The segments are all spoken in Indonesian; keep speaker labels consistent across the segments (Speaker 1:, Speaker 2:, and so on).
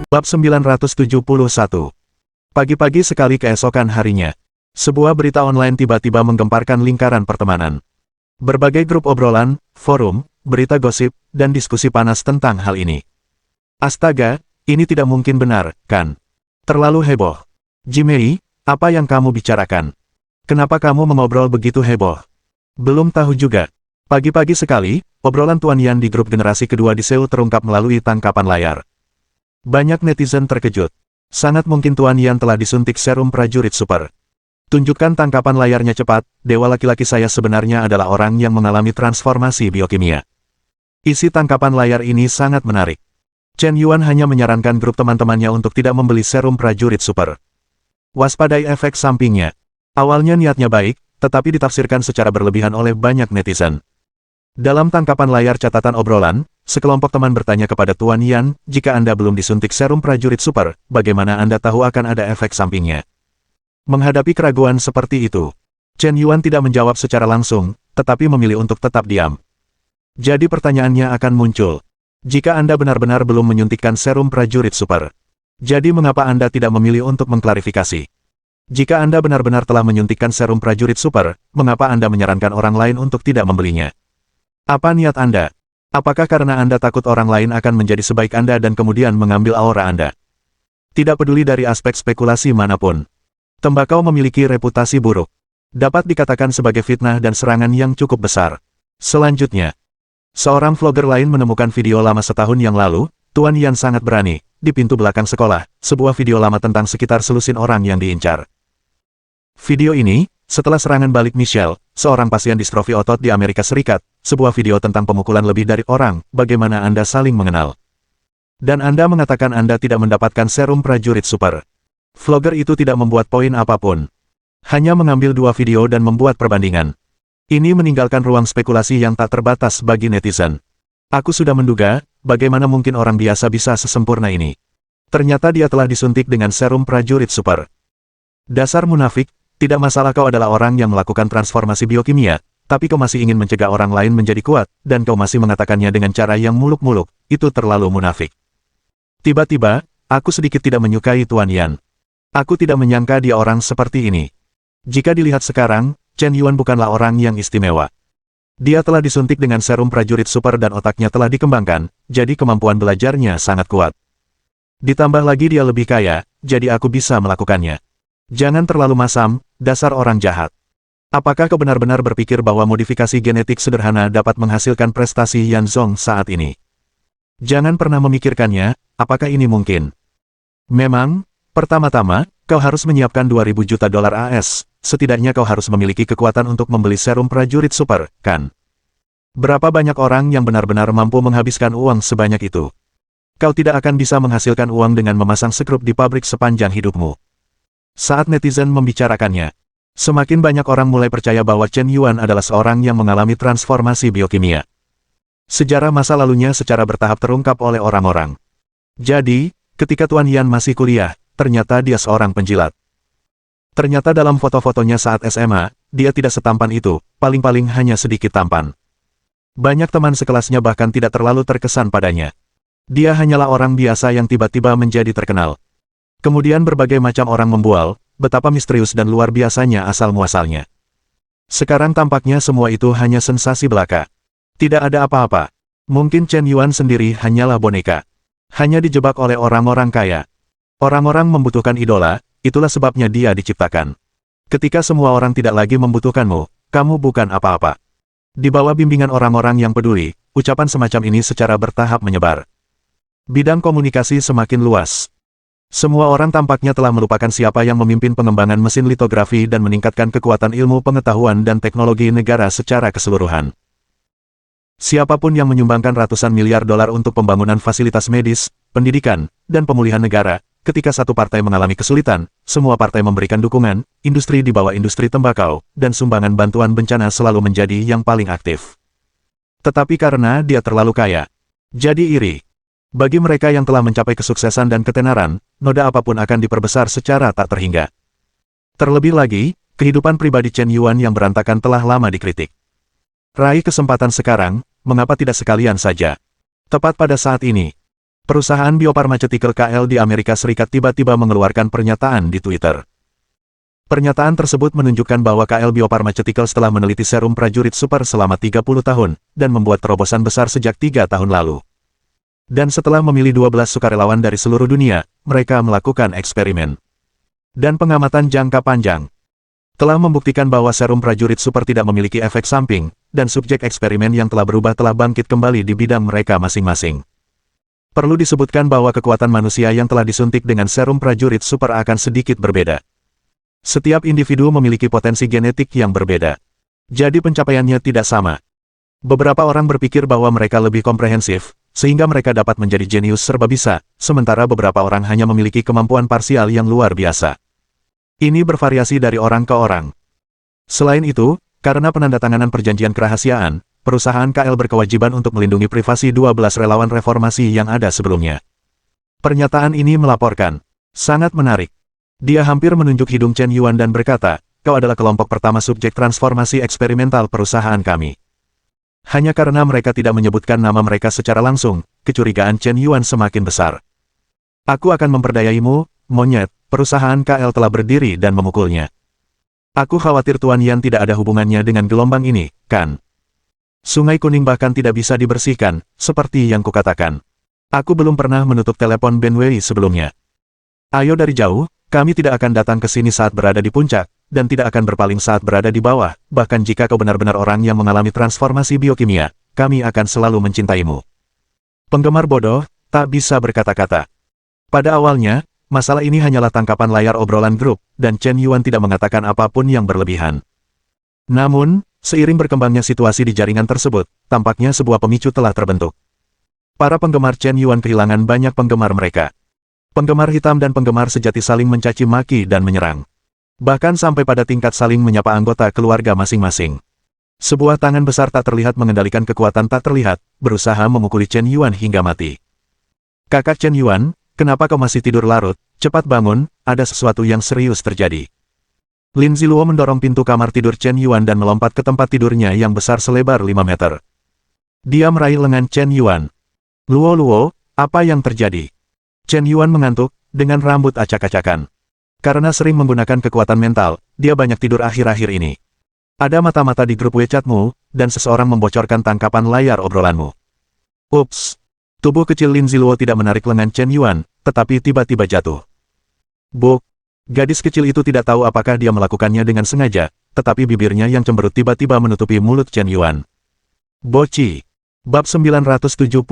Speaker 1: Bab 971. Pagi-pagi sekali keesokan harinya, sebuah berita online tiba-tiba menggemparkan lingkaran pertemanan. Berbagai grup obrolan, forum, berita gosip, dan diskusi panas tentang hal ini. Astaga, ini tidak mungkin benar, kan? Terlalu heboh. Jimmy, apa yang kamu bicarakan? Kenapa kamu mengobrol begitu heboh? Belum tahu juga. Pagi-pagi sekali, obrolan Tuan Yan di grup generasi kedua di Seoul terungkap melalui tangkapan layar. Banyak netizen terkejut. Sangat mungkin Tuan Yan telah disuntik serum prajurit super. Tunjukkan tangkapan layarnya cepat, dewa laki-laki saya sebenarnya adalah orang yang mengalami transformasi biokimia. Isi tangkapan layar ini sangat menarik. Chen Yuan hanya menyarankan grup teman-temannya untuk tidak membeli serum prajurit super. Waspadai efek sampingnya. Awalnya niatnya baik, tetapi ditafsirkan secara berlebihan oleh banyak netizen. Dalam tangkapan layar catatan obrolan, sekelompok teman bertanya kepada Tuan Yan, jika Anda belum disuntik serum prajurit super, bagaimana Anda tahu akan ada efek sampingnya? Menghadapi keraguan seperti itu, Chen Yuan tidak menjawab secara langsung, tetapi memilih untuk tetap diam. Jadi pertanyaannya akan muncul. Jika Anda benar-benar belum menyuntikkan serum prajurit super, jadi mengapa Anda tidak memilih untuk mengklarifikasi? Jika Anda benar-benar telah menyuntikkan serum prajurit super, mengapa Anda menyarankan orang lain untuk tidak membelinya? Apa niat Anda? Apakah karena Anda takut orang lain akan menjadi sebaik Anda dan kemudian mengambil aura Anda? Tidak peduli dari aspek spekulasi manapun, tembakau memiliki reputasi buruk. Dapat dikatakan sebagai fitnah dan serangan yang cukup besar. Selanjutnya, seorang vlogger lain menemukan video lama setahun yang lalu, Tuan Yan sangat berani, di pintu belakang sekolah, sebuah video lama tentang sekitar selusin orang yang diincar. Video ini, setelah serangan balik Michelle, seorang pasien distrofi otot di Amerika Serikat, sebuah video tentang pemukulan lebih dari orang, bagaimana Anda saling mengenal. Dan Anda mengatakan Anda tidak mendapatkan serum prajurit super. Vlogger itu tidak membuat poin apapun. Hanya mengambil dua video dan membuat perbandingan. Ini meninggalkan ruang spekulasi yang tak terbatas bagi netizen. Aku sudah menduga, bagaimana mungkin orang biasa bisa sesempurna ini. Ternyata dia telah disuntik dengan serum prajurit super. Dasar munafik, tidak masalah kau adalah orang yang melakukan transformasi biokimia, tapi kau masih ingin mencegah orang lain menjadi kuat, dan kau masih mengatakannya dengan cara yang muluk-muluk, itu terlalu munafik. Tiba-tiba, aku sedikit tidak menyukai Tuan Yan. Aku tidak menyangka dia orang seperti ini. Jika dilihat sekarang, Chen Yuan bukanlah orang yang istimewa. Dia telah disuntik dengan serum prajurit super dan otaknya telah dikembangkan, jadi kemampuan belajarnya sangat kuat. Ditambah lagi dia lebih kaya, jadi aku bisa melakukannya. Jangan terlalu masam, dasar orang jahat. Apakah kau benar-benar berpikir bahwa modifikasi genetik sederhana dapat menghasilkan prestasi Yan Zong saat ini? Jangan pernah memikirkannya, apakah ini mungkin? Memang, pertama-tama, kau harus menyiapkan 2.000 juta dolar AS, setidaknya kau harus memiliki kekuatan untuk membeli serum prajurit super, kan? Berapa banyak orang yang benar-benar mampu menghabiskan uang sebanyak itu? Kau tidak akan bisa menghasilkan uang dengan memasang sekrup di pabrik sepanjang hidupmu. Saat netizen membicarakannya, semakin banyak orang mulai percaya bahwa Chen Yuan adalah seorang yang mengalami transformasi biokimia. Sejarah masa lalunya secara bertahap terungkap oleh orang-orang. Jadi, ketika Tuan Yan masih kuliah, ternyata dia seorang penjilat. Ternyata dalam foto-fotonya saat SMA, dia tidak setampan itu, paling-paling hanya sedikit tampan. Banyak teman sekelasnya bahkan tidak terlalu terkesan padanya. Dia hanyalah orang biasa yang tiba-tiba menjadi terkenal. Kemudian berbagai macam orang membual, betapa misterius dan luar biasanya asal-muasalnya. Sekarang tampaknya semua itu hanya sensasi belaka. Tidak ada apa-apa. Mungkin Chen Yuan sendiri hanyalah boneka. Hanya dijebak oleh orang-orang kaya. Orang-orang membutuhkan idola, itulah sebabnya dia diciptakan. Ketika semua orang tidak lagi membutuhkanmu, kamu bukan apa-apa. Di bawah bimbingan orang-orang yang peduli, ucapan semacam ini secara bertahap menyebar. Bidang komunikasi semakin luas. Semua orang tampaknya telah melupakan siapa yang memimpin pengembangan mesin litografi dan meningkatkan kekuatan ilmu pengetahuan dan teknologi negara secara keseluruhan. Siapapun yang menyumbangkan ratusan miliar dolar untuk pembangunan fasilitas medis, pendidikan, dan pemulihan negara, ketika satu partai mengalami kesulitan, semua partai memberikan dukungan, industri di bawah industri tembakau, dan sumbangan bantuan bencana selalu menjadi yang paling aktif. Tetapi karena dia terlalu kaya, jadi iri. Bagi mereka yang telah mencapai kesuksesan dan ketenaran, noda apapun akan diperbesar secara tak terhingga. Terlebih lagi, kehidupan pribadi Chen Yuan yang berantakan telah lama dikritik. Raih kesempatan sekarang, mengapa tidak sekalian saja? Tepat pada saat ini, Perusahaan Biopharmaceutical KL di Amerika Serikat tiba-tiba mengeluarkan pernyataan di Twitter. Pernyataan tersebut menunjukkan bahwa KL Biopharmaceutical setelah meneliti serum prajurit super selama 30 tahun, dan membuat terobosan besar sejak 3 tahun lalu. Dan setelah memilih 12 sukarelawan dari seluruh dunia, mereka melakukan eksperimen dan pengamatan jangka panjang. Telah membuktikan bahwa serum prajurit super tidak memiliki efek samping, dan subjek eksperimen yang telah berubah telah bangkit kembali di bidang mereka masing-masing. Perlu disebutkan bahwa kekuatan manusia yang telah disuntik dengan serum prajurit super akan sedikit berbeda. Setiap individu memiliki potensi genetik yang berbeda. Jadi pencapaiannya tidak sama. Beberapa orang berpikir bahwa mereka lebih komprehensif, sehingga mereka dapat menjadi jenius serba bisa, sementara beberapa orang hanya memiliki kemampuan parsial yang luar biasa. Ini bervariasi dari orang ke orang. Selain itu, karena penandatanganan perjanjian kerahasiaan, perusahaan KL berkewajiban untuk melindungi privasi 12 relawan reformasi yang ada sebelumnya. Pernyataan ini melaporkan, sangat menarik. Dia hampir menunjuk hidung Chen Yuan dan berkata, kau adalah kelompok pertama subjek transformasi eksperimental perusahaan kami. Hanya karena mereka tidak menyebutkan nama mereka secara langsung, kecurigaan Chen Yuan semakin besar. Aku akan memperdayaimu, monyet, perusahaan KL telah berdiri dan memukulnya. Aku khawatir Tuan Yan tidak ada hubungannya dengan gelombang ini, kan? Sungai Kuning bahkan tidak bisa dibersihkan, seperti yang kukatakan. Aku belum pernah menutup telepon Ben Wei sebelumnya. Ayo dari jauh, kami tidak akan datang ke sini saat berada di puncak, dan tidak akan berpaling saat berada di bawah, bahkan jika kau benar-benar orang yang mengalami transformasi biokimia, kami akan selalu mencintaimu. Penggemar bodoh, tak bisa berkata-kata. Pada awalnya, masalah ini hanyalah tangkapan layar obrolan grup, dan Chen Yuan tidak mengatakan apapun yang berlebihan. Namun, seiring berkembangnya situasi di jaringan tersebut, tampaknya sebuah pemicu telah terbentuk. Para penggemar Chen Yuan kehilangan banyak penggemar mereka. Penggemar hitam dan penggemar sejati saling mencaci maki dan menyerang. Bahkan sampai pada tingkat saling menyapa anggota keluarga masing-masing. Sebuah tangan besar tak terlihat mengendalikan kekuatan tak terlihat, berusaha memukuli Chen Yuan hingga mati. Kakak Chen Yuan, kenapa kau masih tidur larut? Cepat bangun, ada sesuatu yang serius terjadi. Lin Ziluo mendorong pintu kamar tidur Chen Yuan dan melompat ke tempat tidurnya yang besar selebar 5 meter. Dia meraih lengan Chen Yuan. Luo, apa yang terjadi? Chen Yuan mengantuk, dengan rambut acak-acakan. Karena sering menggunakan kekuatan mental, dia banyak tidur akhir-akhir ini. Ada mata-mata di grup WeChatmu, dan seseorang membocorkan tangkapan layar obrolanmu. Ups. Tubuh kecil Lin Ziluo tidak menarik lengan Chen Yuan, tetapi tiba-tiba jatuh. Buk. Gadis kecil itu tidak tahu apakah dia melakukannya dengan sengaja, tetapi bibirnya yang cemberut tiba-tiba menutupi mulut Chen Yuan. Boci. Bab 972.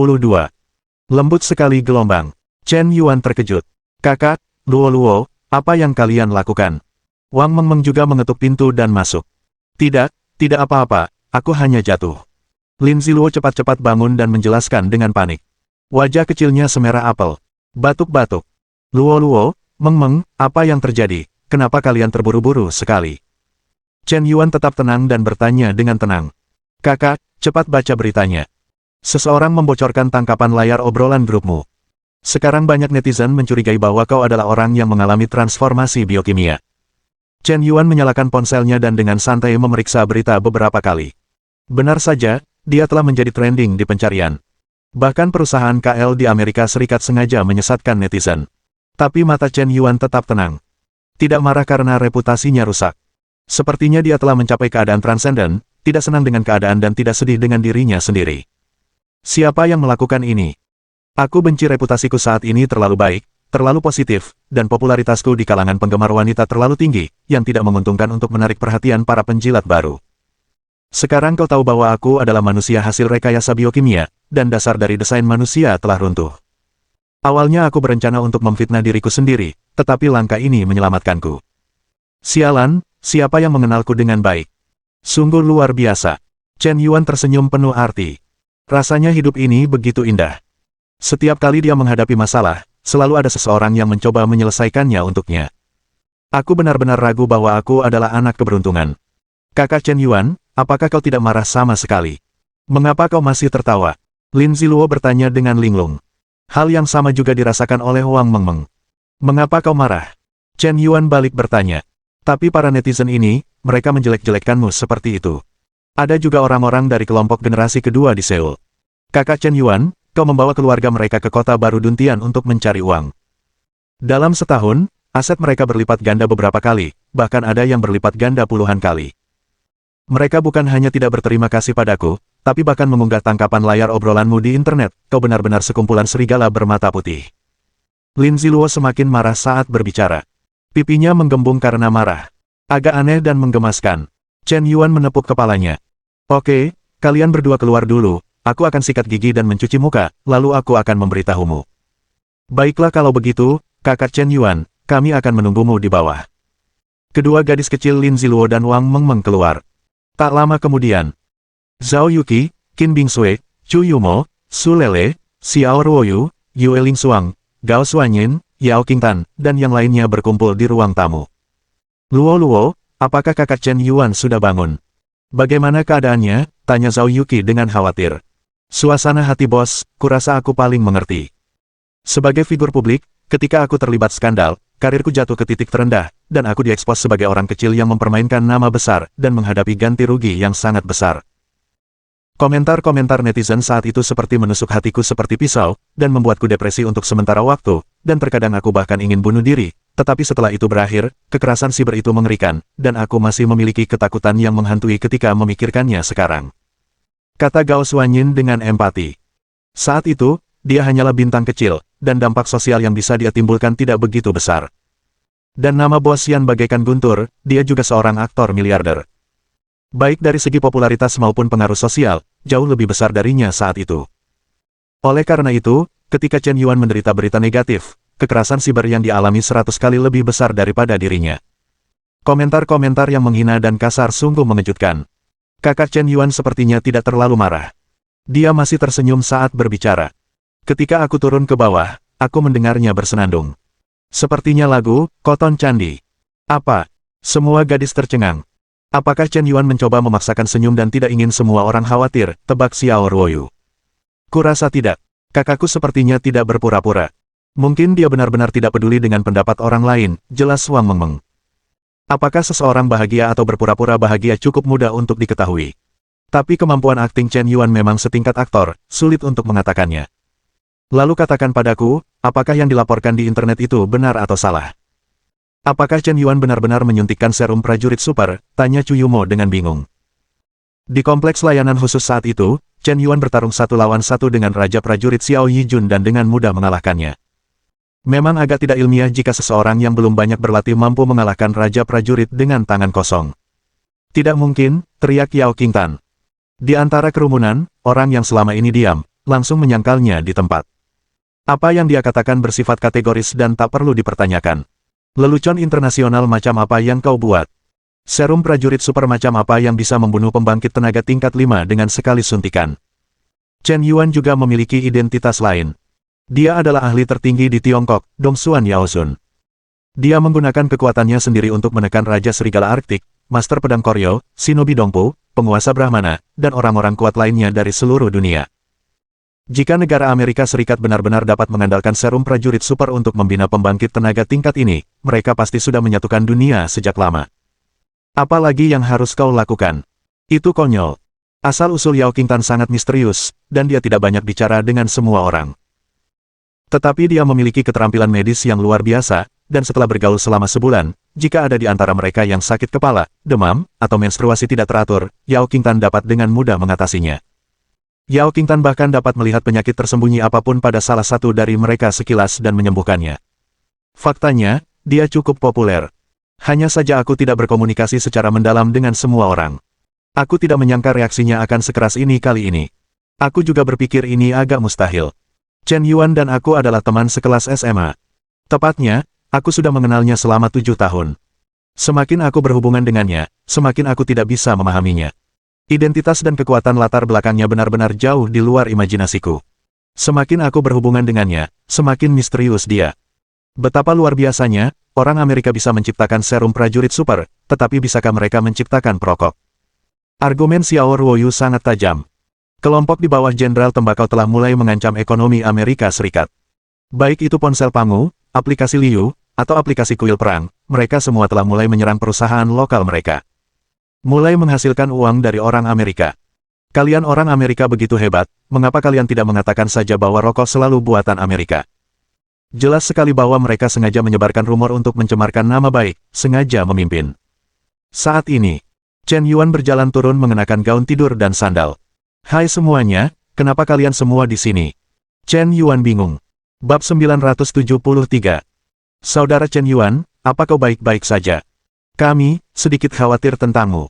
Speaker 1: Lembut sekali gelombang. Chen Yuan terkejut. Kakak, Luo, apa yang kalian lakukan? Wang Mengmeng juga mengetuk pintu dan masuk. Tidak apa-apa, aku hanya jatuh. Lin Ziluo cepat-cepat bangun dan menjelaskan dengan panik. Wajah kecilnya semerah apel. Batuk-batuk. Luo, Mengmeng, apa yang terjadi? Kenapa kalian terburu-buru sekali? Chen Yuan tetap tenang dan bertanya dengan tenang. Kakak, cepat baca beritanya. Seseorang membocorkan tangkapan layar obrolan grupmu. Sekarang banyak netizen mencurigai bahwa kau adalah orang yang mengalami transformasi biokimia. Chen Yuan menyalakan ponselnya dan dengan santai memeriksa berita beberapa kali. Benar saja, dia telah menjadi trending di pencarian. Bahkan perusahaan KL di Amerika Serikat sengaja menyesatkan netizen. Tapi mata Chen Yuan tetap tenang. Tidak marah karena reputasinya rusak. Sepertinya dia telah mencapai keadaan transenden, tidak senang dengan keadaan dan tidak sedih dengan dirinya sendiri. Siapa yang melakukan ini? Aku benci reputasiku saat ini terlalu baik, terlalu positif, dan popularitasku di kalangan penggemar wanita terlalu tinggi, yang tidak menguntungkan untuk menarik perhatian para penjilat baru. Sekarang kau tahu bahwa aku adalah manusia hasil rekayasa biokimia, dan dasar dari desain manusia telah runtuh. Awalnya aku berencana untuk memfitnah diriku sendiri, tetapi langkah ini menyelamatkanku. Sialan, siapa yang mengenalku dengan baik? Sungguh luar biasa. Chen Yuan tersenyum penuh arti. Rasanya hidup ini begitu indah. Setiap kali dia menghadapi masalah, selalu ada seseorang yang mencoba menyelesaikannya untuknya. Aku benar-benar ragu bahwa aku adalah anak keberuntungan. Kakak Chen Yuan, apakah kau tidak marah sama sekali? Mengapa kau masih tertawa? Lin Ziluo bertanya dengan linglung. Hal yang sama juga dirasakan oleh Wang Mengmeng. Mengapa kau marah? Chen Yuan balik bertanya. Tapi para netizen ini, mereka menjelek-jelekkanmu seperti itu. Ada juga orang-orang dari kelompok generasi kedua di Seoul. Kakak Chen Yuan, kau membawa keluarga mereka ke kota baru Duntian untuk mencari uang. Dalam setahun, aset mereka berlipat ganda beberapa kali, bahkan ada yang berlipat ganda puluhan kali. Mereka bukan hanya tidak berterima kasih padaku, tapi bahkan mengunggah tangkapan layar obrolanmu di internet. Kau benar-benar sekumpulan serigala bermata putih. Lin Ziluo semakin marah saat berbicara. Pipinya menggembung karena marah. Agak aneh dan menggemaskan. Chen Yuan menepuk kepalanya. Oke, kalian berdua keluar dulu. Aku akan sikat gigi dan mencuci muka, lalu aku akan memberitahumu. Baiklah kalau begitu, kakak Chen Yuan, kami akan menunggumu di bawah. Kedua gadis kecil Lin Ziluo dan Wang Mengmeng keluar. Tak lama kemudian, Zhao Yuqi, Qin Bingsui, Chu Yumo, Su Lele, Xiao Ruoyu, Yue Lingsuang, Gao Xuanyin, Yao Qingtan, dan yang lainnya berkumpul di ruang tamu. Luo, apakah kakak Chen Yuan sudah bangun? Bagaimana keadaannya? Tanya Zhao Yuqi dengan khawatir. Suasana hati bos, kurasa aku paling mengerti. Sebagai figur publik, ketika aku terlibat skandal, karirku jatuh ke titik terendah, dan aku diekspos sebagai orang kecil yang mempermainkan nama besar, dan menghadapi ganti rugi yang sangat besar. Komentar-komentar netizen saat itu seperti menusuk hatiku seperti pisau, dan membuatku depresi untuk sementara waktu, dan terkadang aku bahkan ingin bunuh diri, tetapi setelah itu berakhir, kekerasan siber itu mengerikan, dan aku masih memiliki ketakutan yang menghantui ketika memikirkannya sekarang. Kata Gao Xuanyin dengan empati. Saat itu, dia hanyalah bintang kecil, dan dampak sosial yang bisa dia timbulkan tidak begitu besar. Dan nama Bos Yan bagaikan guntur, dia juga seorang aktor miliarder. Baik dari segi popularitas maupun pengaruh sosial, jauh lebih besar darinya saat itu. Oleh karena itu, ketika Chen Yuan menderita berita negatif, kekerasan siber yang dialami 100 kali lebih besar daripada dirinya. Komentar-komentar yang menghina dan kasar sungguh mengejutkan. Kakak Chen Yuan sepertinya tidak terlalu marah. Dia masih tersenyum saat berbicara. Ketika aku turun ke bawah, aku mendengarnya bersenandung. Sepertinya lagu, Koton Candi. Apa? Semua gadis tercengang. Apakah Chen Yuan mencoba memaksakan senyum dan tidak ingin semua orang khawatir, tebak Xiao Ruoyu. Kurasa tidak. Kakakku sepertinya tidak berpura-pura. Mungkin dia benar-benar tidak peduli dengan pendapat orang lain, jelas Wang Mengmeng. Apakah seseorang bahagia atau berpura-pura bahagia cukup mudah untuk diketahui? Tapi kemampuan akting Chen Yuan memang setingkat aktor, sulit untuk mengatakannya. Lalu katakan padaku, apakah yang dilaporkan di internet itu benar atau salah? Apakah Chen Yuan benar-benar menyuntikkan serum prajurit super? Tanya Chu Yumo dengan bingung. Di kompleks layanan khusus saat itu, Chen Yuan bertarung 1 lawan 1 dengan Raja Prajurit Xiao Yijun dan dengan mudah mengalahkannya. Memang agak tidak ilmiah jika seseorang yang belum banyak berlatih mampu mengalahkan Raja Prajurit dengan tangan kosong. Tidak mungkin, teriak Yao Qingtan. Di antara kerumunan, orang yang selama ini diam, langsung menyangkalnya di tempat. Apa yang dia katakan bersifat kategoris dan tak perlu dipertanyakan. Lelucon internasional macam apa yang kau buat? Serum prajurit super macam apa yang bisa membunuh pembangkit tenaga tingkat 5 dengan sekali suntikan? Chen Yuan juga memiliki identitas lain. Dia adalah ahli tertinggi di Tiongkok, Dongsuan Yaosun. Dia menggunakan kekuatannya sendiri untuk menekan Raja Serigala Arktik, Master Pedang Koryo, Shinobi Dongpu, penguasa Brahmana, dan orang-orang kuat lainnya dari seluruh dunia. Jika negara Amerika Serikat benar-benar dapat mengandalkan serum prajurit super untuk membina pembangkit tenaga tingkat ini, mereka pasti sudah menyatukan dunia sejak lama. Apalagi yang harus kau lakukan? Itu konyol. Asal-usul Yao Qingtan sangat misterius, dan dia tidak banyak bicara dengan semua orang. Tetapi dia memiliki keterampilan medis yang luar biasa, dan setelah bergaul selama sebulan, jika ada di antara mereka yang sakit kepala, demam, atau menstruasi tidak teratur, Yao Qingtan dapat dengan mudah mengatasinya. Yao Qingtan bahkan dapat melihat penyakit tersembunyi apapun pada salah satu dari mereka sekilas dan menyembuhkannya. Faktanya, dia cukup populer. Hanya saja aku tidak berkomunikasi secara mendalam dengan semua orang. Aku tidak menyangka reaksinya akan sekeras ini kali ini. Aku juga berpikir ini agak mustahil. Chen Yuan dan aku adalah teman sekelas SMA. Tepatnya, aku sudah mengenalnya selama 7 tahun. Semakin aku berhubungan dengannya, semakin aku tidak bisa memahaminya. Identitas dan kekuatan latar belakangnya benar-benar jauh di luar imajinasiku. Semakin aku berhubungan dengannya, semakin misterius dia. Betapa luar biasanya, orang Amerika bisa menciptakan serum prajurit super, tetapi bisakah mereka menciptakan perokok? Argumen Xiao Ruoyu sangat tajam. Kelompok di bawah Jenderal Tembakau telah mulai mengancam ekonomi Amerika Serikat. Baik itu ponsel Pangu, aplikasi Liu, atau aplikasi kuil perang, mereka semua telah mulai menyerang perusahaan lokal mereka. Mulai menghasilkan uang dari orang Amerika. Kalian orang Amerika begitu hebat, mengapa kalian tidak mengatakan saja bahwa rokok selalu buatan Amerika? Jelas sekali bahwa mereka sengaja menyebarkan rumor untuk mencemarkan nama baik, sengaja memimpin. Saat ini, Chen Yuan berjalan turun mengenakan gaun tidur dan sandal. Hai semuanya, kenapa kalian semua di sini? Chen Yuan bingung. Bab 973. Saudara Chen Yuan, apa kau baik-baik saja? Kami, sedikit khawatir tentangmu.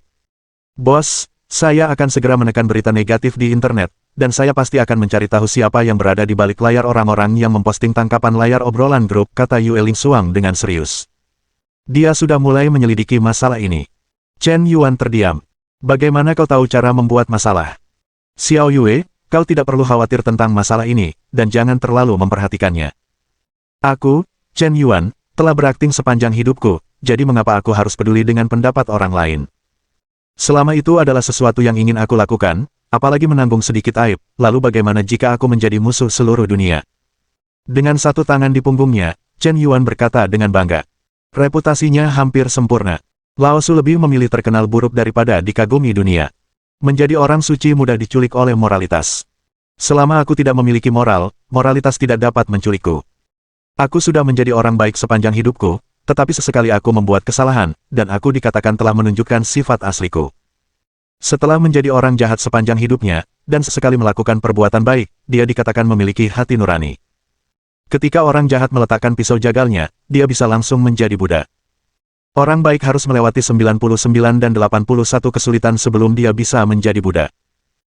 Speaker 1: Bos, saya akan segera menekan berita negatif di internet, dan saya pasti akan mencari tahu siapa yang berada di balik layar orang-orang yang memposting tangkapan layar obrolan grup, kata Yue Lingsuang dengan serius. Dia sudah mulai menyelidiki masalah ini. Chen Yuan terdiam. Bagaimana kau tahu cara membuat masalah? Xiao Yue, kau tidak perlu khawatir tentang masalah ini, dan jangan terlalu memperhatikannya. Aku, Chen Yuan, telah berakting sepanjang hidupku, jadi mengapa aku harus peduli dengan pendapat orang lain? Selama itu adalah sesuatu yang ingin aku lakukan, apalagi menanggung sedikit aib, lalu bagaimana jika aku menjadi musuh seluruh dunia? Dengan satu tangan di punggungnya, Chen Yuan berkata dengan bangga. Reputasinya hampir sempurna. Lao Su lebih memilih terkenal buruk daripada dikagumi dunia. Menjadi orang suci mudah diculik oleh moralitas. Selama aku tidak memiliki moral, moralitas tidak dapat menculikku. Aku sudah menjadi orang baik sepanjang hidupku, tetapi sesekali aku membuat kesalahan, dan aku dikatakan telah menunjukkan sifat asliku. Setelah menjadi orang jahat sepanjang hidupnya, dan sesekali melakukan perbuatan baik, dia dikatakan memiliki hati nurani. Ketika orang jahat meletakkan pisau jagalnya, dia bisa langsung menjadi Buddha. Orang baik harus melewati 99 dan 81 kesulitan sebelum dia bisa menjadi Buddha.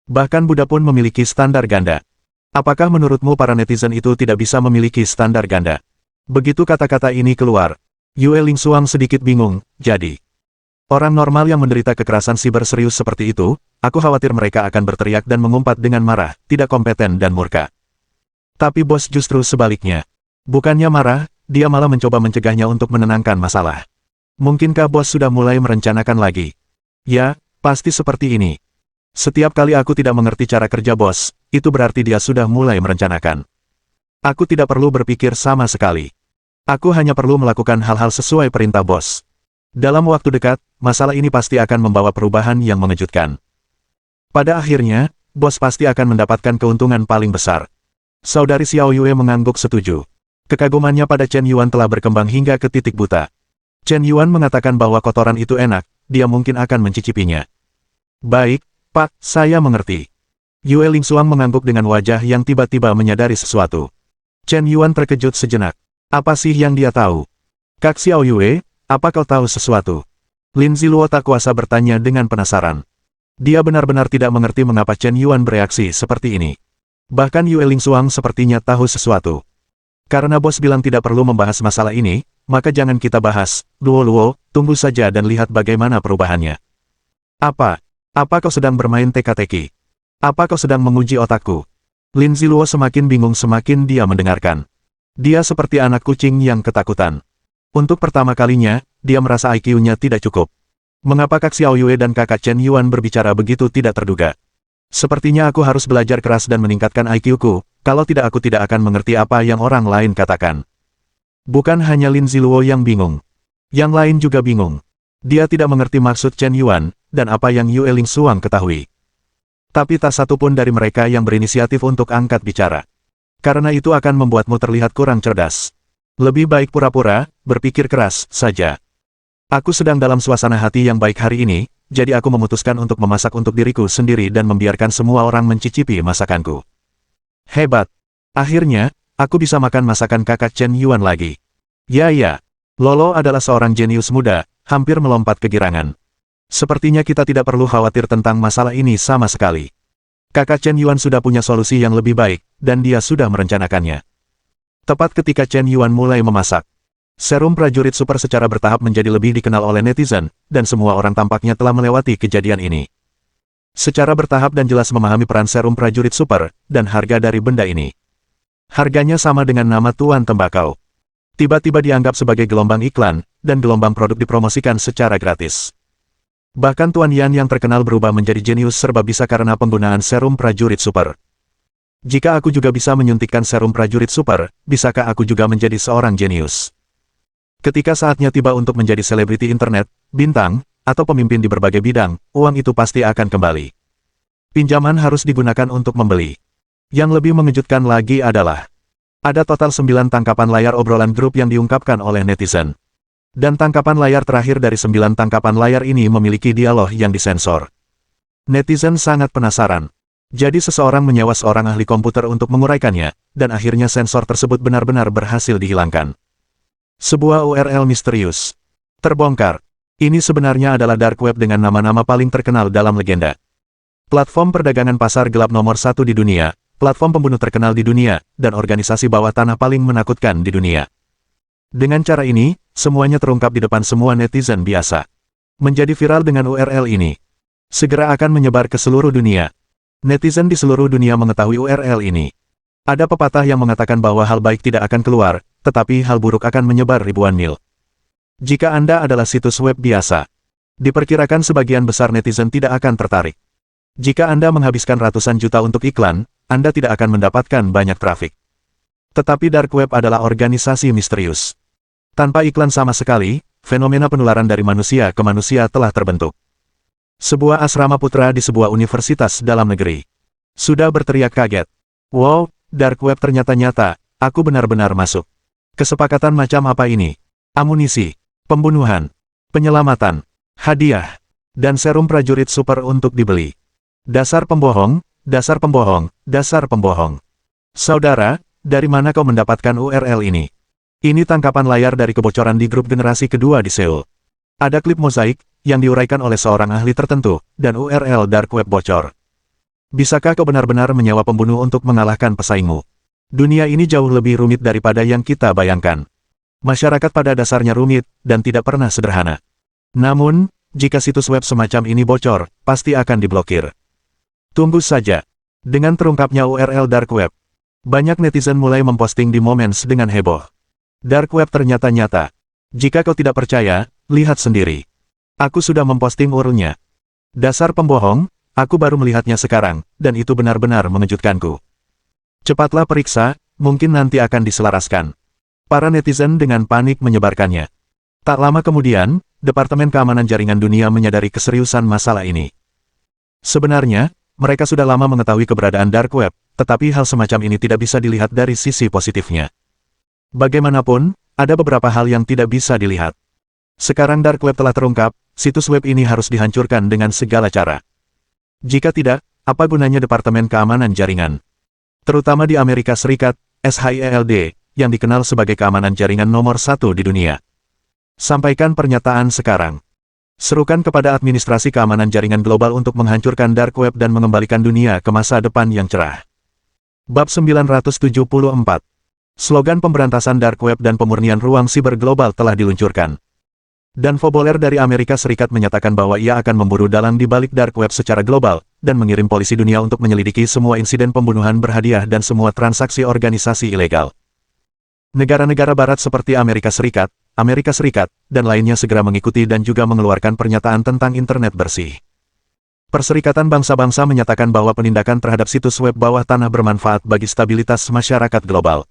Speaker 1: Bahkan Buddha pun memiliki standar ganda. Apakah menurutmu para netizen itu tidak bisa memiliki standar ganda? Begitu kata-kata ini keluar, Yue Lingsuang sedikit bingung, jadi. Orang normal yang menderita kekerasan siber serius seperti itu, aku khawatir mereka akan berteriak dan mengumpat dengan marah, tidak kompeten dan murka. Tapi bos justru sebaliknya. Bukannya marah, dia malah mencoba mencegahnya untuk menenangkan masalah. Mungkinkah bos sudah mulai merencanakan lagi? Ya, pasti seperti ini. Setiap kali aku tidak mengerti cara kerja bos, itu berarti dia sudah mulai merencanakan. Aku tidak perlu berpikir sama sekali. Aku hanya perlu melakukan hal-hal sesuai perintah bos. Dalam waktu dekat, masalah ini pasti akan membawa perubahan yang mengejutkan. Pada akhirnya, bos pasti akan mendapatkan keuntungan paling besar. Saudari Xiao Yue mengangguk setuju. Kekagumannya pada Chen Yuan telah berkembang hingga ke titik buta. Chen Yuan mengatakan bahwa kotoran itu enak, dia mungkin akan mencicipinya. Baik, Pak, saya mengerti. Yue Lingsuang mengangguk dengan wajah yang tiba-tiba menyadari sesuatu. Chen Yuan terkejut sejenak. Apa sih yang dia tahu? Kak Xiao Yue, apa kau tahu sesuatu? Lin Ziluo tak kuasa bertanya dengan penasaran. Dia benar-benar tidak mengerti mengapa Chen Yuan bereaksi seperti ini. Bahkan Yue Lingsuang sepertinya tahu sesuatu. Karena bos bilang tidak perlu membahas masalah ini, maka jangan kita bahas. Luo, tunggu saja dan lihat bagaimana perubahannya. Apa kau sedang bermain teka-teki? Apa kau sedang menguji otakku? Lin Ziluo semakin bingung semakin dia mendengarkan. Dia seperti anak kucing yang ketakutan. Untuk pertama kalinya, dia merasa IQ-nya tidak cukup. Mengapa Kak Xiao Yue dan kakak Chen Yuan berbicara begitu tidak terduga? Sepertinya aku harus belajar keras dan meningkatkan IQ-ku, kalau tidak aku tidak akan mengerti apa yang orang lain katakan. Bukan hanya Lin Ziluo yang bingung. Yang lain juga bingung. Dia tidak mengerti maksud Chen Yuan, dan apa yang Yue Lingsuang ketahui. Tapi tak satu pun dari mereka yang berinisiatif untuk angkat bicara. Karena itu akan membuatmu terlihat kurang cerdas. Lebih baik pura-pura, berpikir keras, saja. Aku sedang dalam suasana hati yang baik hari ini, jadi aku memutuskan untuk memasak untuk diriku sendiri dan membiarkan semua orang mencicipi masakanku. Hebat. Akhirnya, aku bisa makan masakan kakak Chen Yuan lagi. Ya, Lolo adalah seorang jenius muda, hampir melompat kegirangan. Sepertinya kita tidak perlu khawatir tentang masalah ini sama sekali. Kakak Chen Yuan sudah punya solusi yang lebih baik, dan dia sudah merencanakannya. Tepat ketika Chen Yuan mulai memasak, serum prajurit super secara bertahap menjadi lebih dikenal oleh netizen, dan semua orang tampaknya telah melewati kejadian ini. Secara bertahap dan jelas memahami peran serum prajurit super, dan harga dari benda ini. Harganya sama dengan nama Tuan Tembakau. Tiba-tiba dianggap sebagai gelombang iklan, dan gelombang produk dipromosikan secara gratis. Bahkan Tuan Yan yang terkenal berubah menjadi jenius serba bisa karena penggunaan serum prajurit super. Jika aku juga bisa menyuntikkan serum prajurit super, bisakah aku juga menjadi seorang jenius? Ketika saatnya tiba untuk menjadi selebriti internet, bintang, atau pemimpin di berbagai bidang, uang itu pasti akan kembali. Pinjaman harus digunakan untuk membeli. Yang lebih mengejutkan lagi adalah, ada total 9 tangkapan layar obrolan grup yang diungkapkan oleh netizen. Dan tangkapan layar terakhir dari 9 tangkapan layar ini memiliki dialog yang disensor. Netizen sangat penasaran. Jadi seseorang menyewa seorang ahli komputer untuk menguraikannya, dan akhirnya sensor tersebut benar-benar berhasil dihilangkan. Sebuah URL misterius terbongkar. Ini sebenarnya adalah dark web dengan nama-nama paling terkenal dalam legenda. Platform perdagangan pasar gelap nomor 1 di dunia, platform pembunuh terkenal di dunia, dan organisasi bawah tanah paling menakutkan di dunia. Dengan cara ini, semuanya terungkap di depan semua netizen biasa. Menjadi viral dengan URL ini. Segera akan menyebar ke seluruh dunia. Netizen di seluruh dunia mengetahui URL ini. Ada pepatah yang mengatakan bahwa hal baik tidak akan keluar, tetapi hal buruk akan menyebar ribuan mil. Jika Anda adalah situs web biasa, diperkirakan sebagian besar netizen tidak akan tertarik. Jika Anda menghabiskan ratusan juta untuk iklan, Anda tidak akan mendapatkan banyak trafik. Tetapi dark web adalah organisasi misterius. Tanpa iklan sama sekali, fenomena penularan dari manusia ke manusia telah terbentuk. Sebuah asrama putra di sebuah universitas dalam negeri sudah berteriak kaget. Wow, dark web ternyata nyata, aku benar-benar masuk. Kesepakatan macam apa ini? Amunisi, pembunuhan, penyelamatan, hadiah, dan serum prajurit super untuk dibeli. Dasar pembohong, dasar pembohong, dasar pembohong. Saudara, dari mana kau mendapatkan URL ini? Ini tangkapan layar dari kebocoran di grup generasi kedua di Seoul. Ada klip mozaik, yang diuraikan oleh seorang ahli tertentu, dan URL dark web bocor. Bisakah kau benar-benar menyewa pembunuh untuk mengalahkan pesaingmu? Dunia ini jauh lebih rumit daripada yang kita bayangkan. Masyarakat pada dasarnya rumit, dan tidak pernah sederhana. Namun, jika situs web semacam ini bocor, pasti akan diblokir. Tunggu saja. Dengan terungkapnya URL dark web, banyak netizen mulai memposting di Moments dengan heboh. Dark web ternyata nyata. Jika kau tidak percaya, lihat sendiri. Aku sudah memposting URL-nya. Dasar pembohong, aku baru melihatnya sekarang, dan itu benar-benar mengejutkanku. Cepatlah periksa, mungkin nanti akan diselaraskan. Para netizen dengan panik menyebarkannya. Tak lama kemudian, Departemen Keamanan Jaringan Dunia menyadari keseriusan masalah ini. Sebenarnya, mereka sudah lama mengetahui keberadaan dark web, tetapi hal semacam ini tidak bisa dilihat dari sisi positifnya. Bagaimanapun, ada beberapa hal yang tidak bisa dilihat. Sekarang dark web telah terungkap, situs web ini harus dihancurkan dengan segala cara. Jika tidak, apa gunanya Departemen Keamanan Jaringan? Terutama di Amerika Serikat, SHIELD, yang dikenal sebagai keamanan jaringan nomor 1 di dunia. Sampaikan pernyataan sekarang. Serukan kepada administrasi keamanan jaringan global untuk menghancurkan dark web dan mengembalikan dunia ke masa depan yang cerah. Bab 974. Slogan pemberantasan dark web dan pemurnian ruang siber global telah diluncurkan. Dan Foboler dari Amerika Serikat menyatakan bahwa ia akan memburu dalang di balik dark web secara global, dan mengirim polisi dunia untuk menyelidiki semua insiden pembunuhan berhadiah dan semua transaksi organisasi ilegal. Negara-negara barat seperti Amerika Serikat, dan lainnya segera mengikuti dan juga mengeluarkan pernyataan tentang internet bersih. Perserikatan Bangsa-Bangsa menyatakan bahwa penindakan terhadap situs web bawah tanah bermanfaat bagi stabilitas masyarakat global.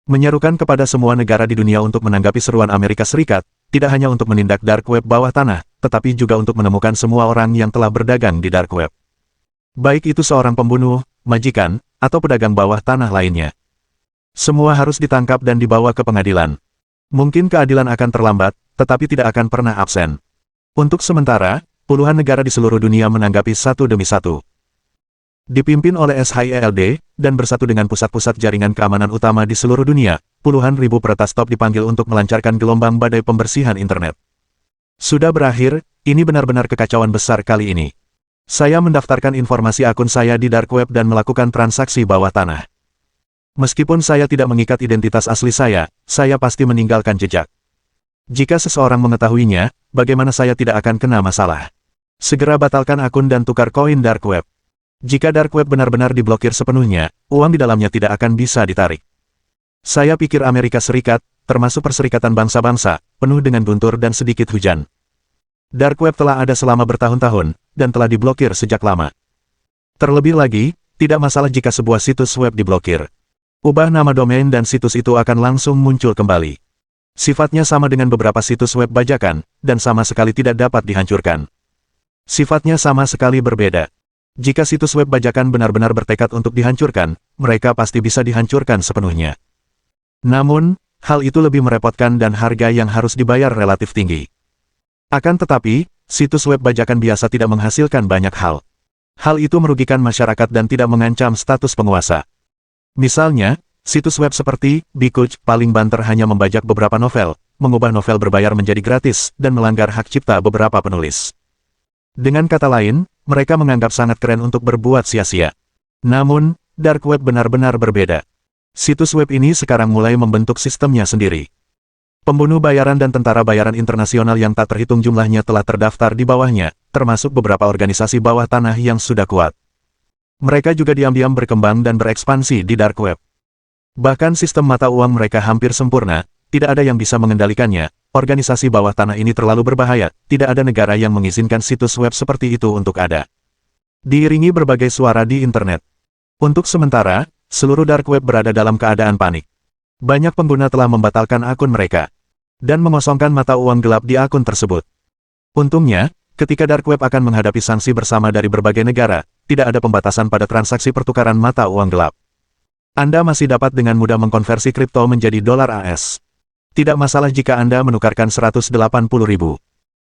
Speaker 1: Menyerukan kepada semua negara di dunia untuk menanggapi seruan Amerika Serikat, tidak hanya untuk menindak dark web bawah tanah, tetapi juga untuk menemukan semua orang yang telah berdagang di dark web. Baik itu seorang pembunuh, majikan, atau pedagang bawah tanah lainnya. Semua harus ditangkap dan dibawa ke pengadilan. Mungkin keadilan akan terlambat, tetapi tidak akan pernah absen. Untuk sementara, puluhan negara di seluruh dunia menanggapi satu demi satu. Dipimpin oleh SHIELD, dan bersatu dengan pusat-pusat jaringan keamanan utama di seluruh dunia, puluhan ribu peretas top dipanggil untuk melancarkan gelombang badai pembersihan internet. Sudah berakhir, ini benar-benar kekacauan besar kali ini. Saya mendaftarkan informasi akun saya di dark web dan melakukan transaksi bawah tanah. Meskipun saya tidak mengikat identitas asli saya pasti meninggalkan jejak. Jika seseorang mengetahuinya, bagaimana saya tidak akan kena masalah? Segera batalkan akun dan tukar koin dark web. Jika dark web benar-benar diblokir sepenuhnya, uang di dalamnya tidak akan bisa ditarik. Saya pikir Amerika Serikat, termasuk Perserikatan Bangsa-Bangsa, penuh dengan guntur dan sedikit hujan. Dark web telah ada selama bertahun-tahun, dan telah diblokir sejak lama. Terlebih lagi, tidak masalah jika sebuah situs web diblokir. Ubah nama domain dan situs itu akan langsung muncul kembali. Sifatnya sama dengan beberapa situs web bajakan, dan sama sekali tidak dapat dihancurkan. Sifatnya sama sekali berbeda. Jika situs web bajakan benar-benar bertekad untuk dihancurkan, mereka pasti bisa dihancurkan sepenuhnya. Namun, hal itu lebih merepotkan dan harga yang harus dibayar relatif tinggi. Akan tetapi, situs web bajakan biasa tidak menghasilkan banyak hal. Hal itu merugikan masyarakat dan tidak mengancam status penguasa. Misalnya, situs web seperti Bikuj paling banter hanya membajak beberapa novel, mengubah novel berbayar menjadi gratis, dan melanggar hak cipta beberapa penulis. Dengan kata lain, mereka menganggap sangat keren untuk berbuat sia-sia. Namun, dark web benar-benar berbeda. Situs web ini sekarang mulai membentuk sistemnya sendiri. Pembunuh bayaran dan tentara bayaran internasional yang tak terhitung jumlahnya telah terdaftar di bawahnya, termasuk beberapa organisasi bawah tanah yang sudah kuat. Mereka juga diam-diam berkembang dan berekspansi di dark web. Bahkan sistem mata uang mereka hampir sempurna, tidak ada yang bisa mengendalikannya. Organisasi bawah tanah ini terlalu berbahaya, tidak ada negara yang mengizinkan situs web seperti itu untuk ada. Diiringi berbagai suara di internet. Untuk sementara, seluruh dark web berada dalam keadaan panik. Banyak pengguna telah membatalkan akun mereka dan mengosongkan mata uang gelap di akun tersebut. Untungnya, ketika dark web akan menghadapi sanksi bersama dari berbagai negara, tidak ada pembatasan pada transaksi pertukaran mata uang gelap. Anda masih dapat dengan mudah mengkonversi kripto menjadi dolar AS. Tidak masalah jika Anda menukarkan 180.000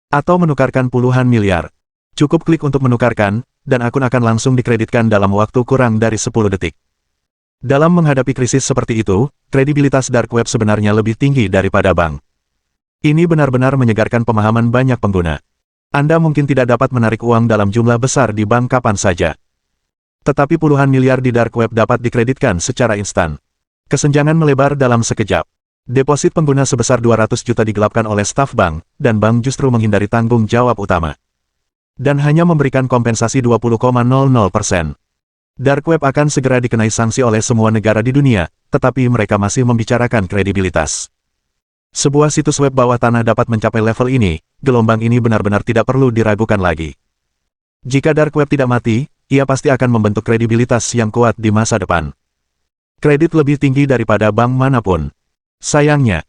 Speaker 1: atau menukarkan puluhan miliar. Cukup klik untuk menukarkan, dan akun akan langsung dikreditkan dalam waktu kurang dari 10 detik. Dalam menghadapi krisis seperti itu, kredibilitas dark web sebenarnya lebih tinggi daripada bank. Ini benar-benar menyegarkan pemahaman banyak pengguna. Anda mungkin tidak dapat menarik uang dalam jumlah besar di bank kapan saja. Tetapi puluhan miliar di dark web dapat dikreditkan secara instan. Kesenjangan melebar dalam sekejap. Deposit pengguna sebesar 200 juta digelapkan oleh staf bank, dan bank justru menghindari tanggung jawab utama. Dan hanya memberikan kompensasi 20,00%. Dark web akan segera dikenai sanksi oleh semua negara di dunia, tetapi mereka masih membicarakan kredibilitas. Sebuah situs web bawah tanah dapat mencapai level ini, gelombang ini benar-benar tidak perlu diragukan lagi. Jika dark web tidak mati, ia pasti akan membentuk kredibilitas yang kuat di masa depan. Kredit lebih tinggi daripada bank manapun. Sayangnya,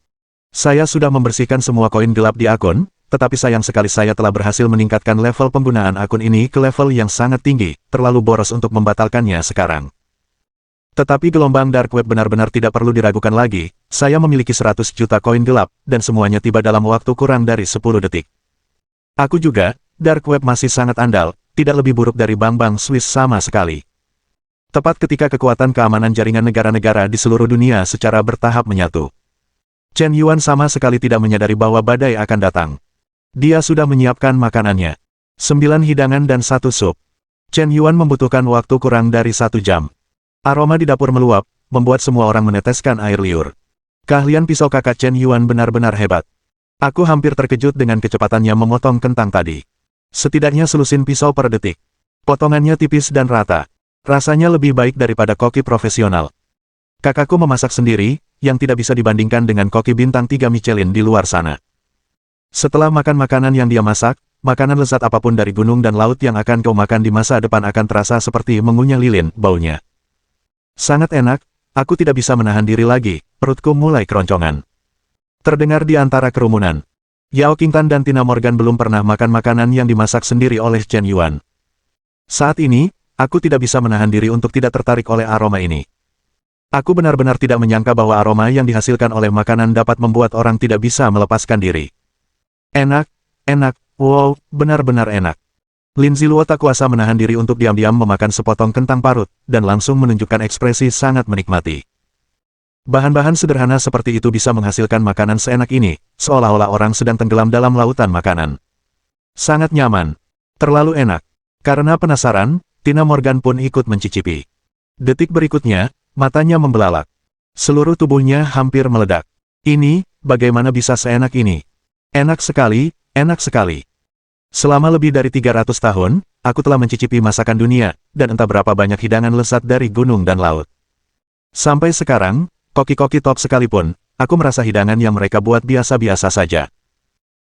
Speaker 1: saya sudah membersihkan semua koin gelap di akun, tetapi sayang sekali saya telah berhasil meningkatkan level penggunaan akun ini ke level yang sangat tinggi, terlalu boros untuk membatalkannya sekarang. Tetapi gelombang dark web benar-benar tidak perlu diragukan lagi, saya memiliki 100 juta koin gelap, dan semuanya tiba dalam waktu kurang dari 10 detik. Aku juga, dark web masih sangat andal, tidak lebih buruk dari bank-bank Swiss sama sekali. Tepat ketika kekuatan keamanan jaringan negara-negara di seluruh dunia secara bertahap menyatu. Chen Yuan sama sekali tidak menyadari bahwa badai akan datang. Dia sudah menyiapkan makanannya. 9 hidangan dan 1 sup. Chen Yuan membutuhkan waktu kurang dari 1 jam. Aroma di dapur meluap, membuat semua orang meneteskan air liur. Keahlian pisau kakak Chen Yuan benar-benar hebat. Aku hampir terkejut dengan kecepatannya memotong kentang tadi. Setidaknya selusin pisau per detik. Potongannya tipis dan rata. Rasanya lebih baik daripada koki profesional. Kakakku memasak sendiri, yang tidak bisa dibandingkan dengan koki bintang 3 Michelin di luar sana. Setelah makan makanan yang dia masak, makanan lezat apapun dari gunung dan laut yang akan kau makan di masa depan akan terasa seperti mengunyah lilin, baunya. Sangat enak, aku tidak bisa menahan diri lagi, perutku mulai keroncongan. Terdengar di antara kerumunan. Yao Qingtan dan Tina Morgan belum pernah makan makanan yang dimasak sendiri oleh Chen Yuan. Saat ini, aku tidak bisa menahan diri untuk tidak tertarik oleh aroma ini. Aku benar-benar tidak menyangka bahwa aroma yang dihasilkan oleh makanan dapat membuat orang tidak bisa melepaskan diri. Enak, enak, wow, benar-benar enak. Lin Ziluo tak kuasa menahan diri untuk diam-diam memakan sepotong kentang parut, dan langsung menunjukkan ekspresi sangat menikmati. Bahan-bahan sederhana seperti itu bisa menghasilkan makanan seenak ini, seolah-olah orang sedang tenggelam dalam lautan makanan. Sangat nyaman. Terlalu enak. Karena penasaran, Tina Morgan pun ikut mencicipi. Detik berikutnya, matanya membelalak. Seluruh tubuhnya hampir meledak. Ini, bagaimana bisa seenak ini? Enak sekali, enak sekali. Selama lebih dari 300 tahun, aku telah mencicipi masakan dunia, dan entah berapa banyak hidangan lezat dari gunung dan laut. Sampai sekarang, koki-koki top sekalipun, aku merasa hidangan yang mereka buat biasa-biasa saja.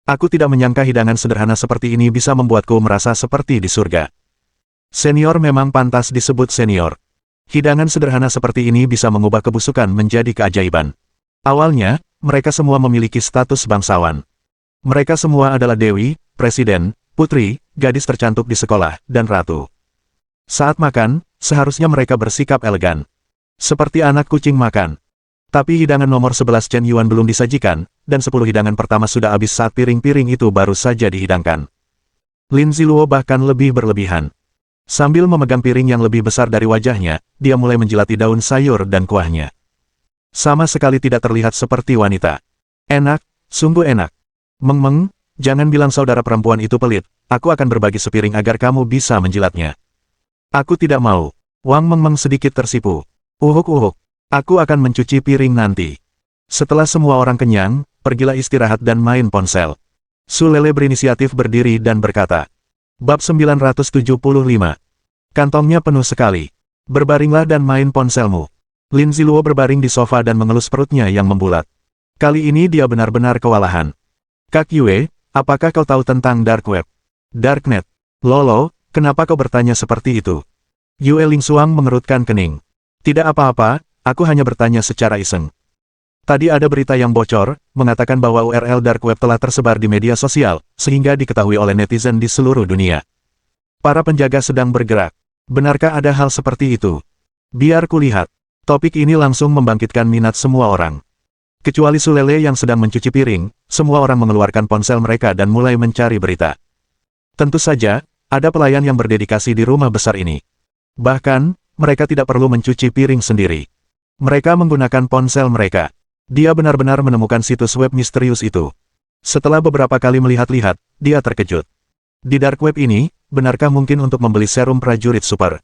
Speaker 1: Aku tidak menyangka hidangan sederhana seperti ini bisa membuatku merasa seperti di surga. Senior memang pantas disebut senior. Hidangan sederhana seperti ini bisa mengubah kebusukan menjadi keajaiban. Awalnya, mereka semua memiliki status bangsawan. Mereka semua adalah dewi, presiden, putri, gadis tercantik di sekolah, dan ratu. Saat makan, seharusnya mereka bersikap elegan. Seperti anak kucing makan. Tapi hidangan nomor 11 Chen Yuan belum disajikan, dan 10 hidangan pertama sudah habis saat piring-piring itu baru saja dihidangkan. Lin Ziluo bahkan lebih berlebihan. Sambil memegang piring yang lebih besar dari wajahnya, dia mulai menjilati daun sayur dan kuahnya. Sama sekali tidak terlihat seperti wanita. Enak, sungguh enak. Meng, jangan bilang saudara perempuan itu pelit, aku akan berbagi sepiring agar kamu bisa menjilatnya. Aku tidak mau. Wang Meng sedikit tersipu. Uhuk. Aku akan mencuci piring nanti. Setelah semua orang kenyang, pergilah istirahat dan main ponsel. Su Lele berinisiatif berdiri dan berkata. Bab 975. Kantongnya penuh sekali. Berbaringlah dan main ponselmu. Lin Ziluo berbaring di sofa dan mengelus perutnya yang membulat. Kali ini dia benar-benar kewalahan. Kak Yue, apakah kau tahu tentang Dark Web? Darknet. Lolo, kenapa kau bertanya seperti itu? Yue Lingsuang mengerutkan kening. Tidak apa-apa, aku hanya bertanya secara iseng. Tadi ada berita yang bocor, mengatakan bahwa URL Dark Web telah tersebar di media sosial, sehingga diketahui oleh netizen di seluruh dunia. Para penjaga sedang bergerak. Benarkah ada hal seperti itu? Biar kulihat. Topik ini langsung membangkitkan minat semua orang. Kecuali Su Lele yang sedang mencuci piring, semua orang mengeluarkan ponsel mereka dan mulai mencari berita. Tentu saja, ada pelayan yang berdedikasi di rumah besar ini. Bahkan, mereka tidak perlu mencuci piring sendiri. Mereka menggunakan ponsel mereka. Dia benar-benar menemukan situs web misterius itu. Setelah beberapa kali melihat-lihat, dia terkejut. Di Dark Web ini, benarkah mungkin untuk membeli serum prajurit super?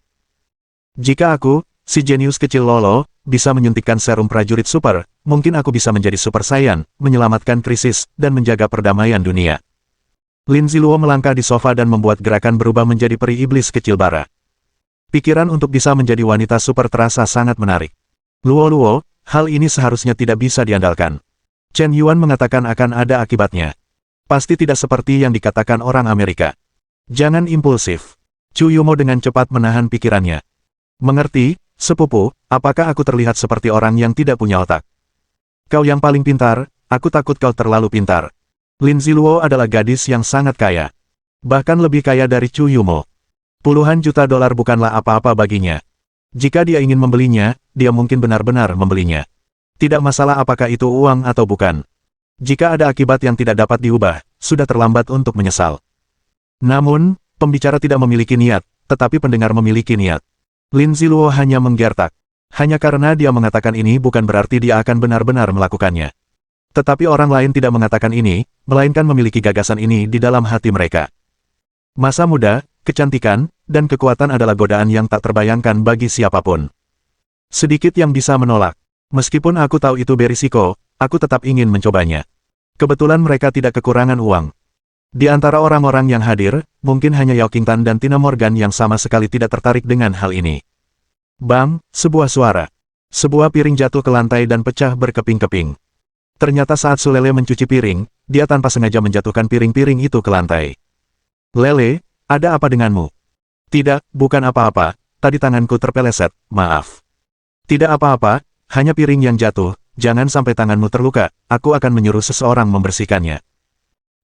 Speaker 1: Jika aku, si jenius kecil Lolo, bisa menyuntikkan serum prajurit super, mungkin aku bisa menjadi super saiyan, menyelamatkan krisis, dan menjaga perdamaian dunia. Lin Ziluo melangkah di sofa dan membuat gerakan berubah menjadi peri iblis kecil bara. Pikiran untuk bisa menjadi wanita super terasa sangat menarik. Luo, hal ini seharusnya tidak bisa diandalkan. Chen Yuan mengatakan akan ada akibatnya. Pasti tidak seperti yang dikatakan orang Amerika. Jangan impulsif. Chu Yumo dengan cepat menahan pikirannya. Mengerti, sepupu, apakah aku terlihat seperti orang yang tidak punya otak? Kau yang paling pintar, aku takut kau terlalu pintar. Lin Ziluo adalah gadis yang sangat kaya. Bahkan lebih kaya dari Chu Yumo. Puluhan juta dolar bukanlah apa-apa baginya. Jika dia ingin membelinya, dia mungkin benar-benar membelinya. Tidak masalah apakah itu uang atau bukan. Jika ada akibat yang tidak dapat diubah, sudah terlambat untuk menyesal. Namun, pembicara tidak memiliki niat, tetapi pendengar memiliki niat. Lin Ziluo hanya menggertak. Hanya karena dia mengatakan ini bukan berarti dia akan benar-benar melakukannya. Tetapi orang lain tidak mengatakan ini, melainkan memiliki gagasan ini di dalam hati mereka. Masa muda, kecantikan, dan kekuatan adalah godaan yang tak terbayangkan bagi siapapun. Sedikit yang bisa menolak. Meskipun aku tahu itu berisiko, aku tetap ingin mencobanya. Kebetulan mereka tidak kekurangan uang. Di antara orang-orang yang hadir, mungkin hanya Yao Qingtan dan Tina Morgan yang sama sekali tidak tertarik dengan hal ini. Bang, sebuah suara. Sebuah piring jatuh ke lantai dan pecah berkeping-keping. Ternyata saat Su Lele mencuci piring, dia tanpa sengaja menjatuhkan piring-piring itu ke lantai. Lele, ada apa denganmu? Tidak, bukan apa-apa, tadi tanganku terpeleset, maaf. Tidak apa-apa, hanya piring yang jatuh, jangan sampai tanganmu terluka, aku akan menyuruh seseorang membersihkannya.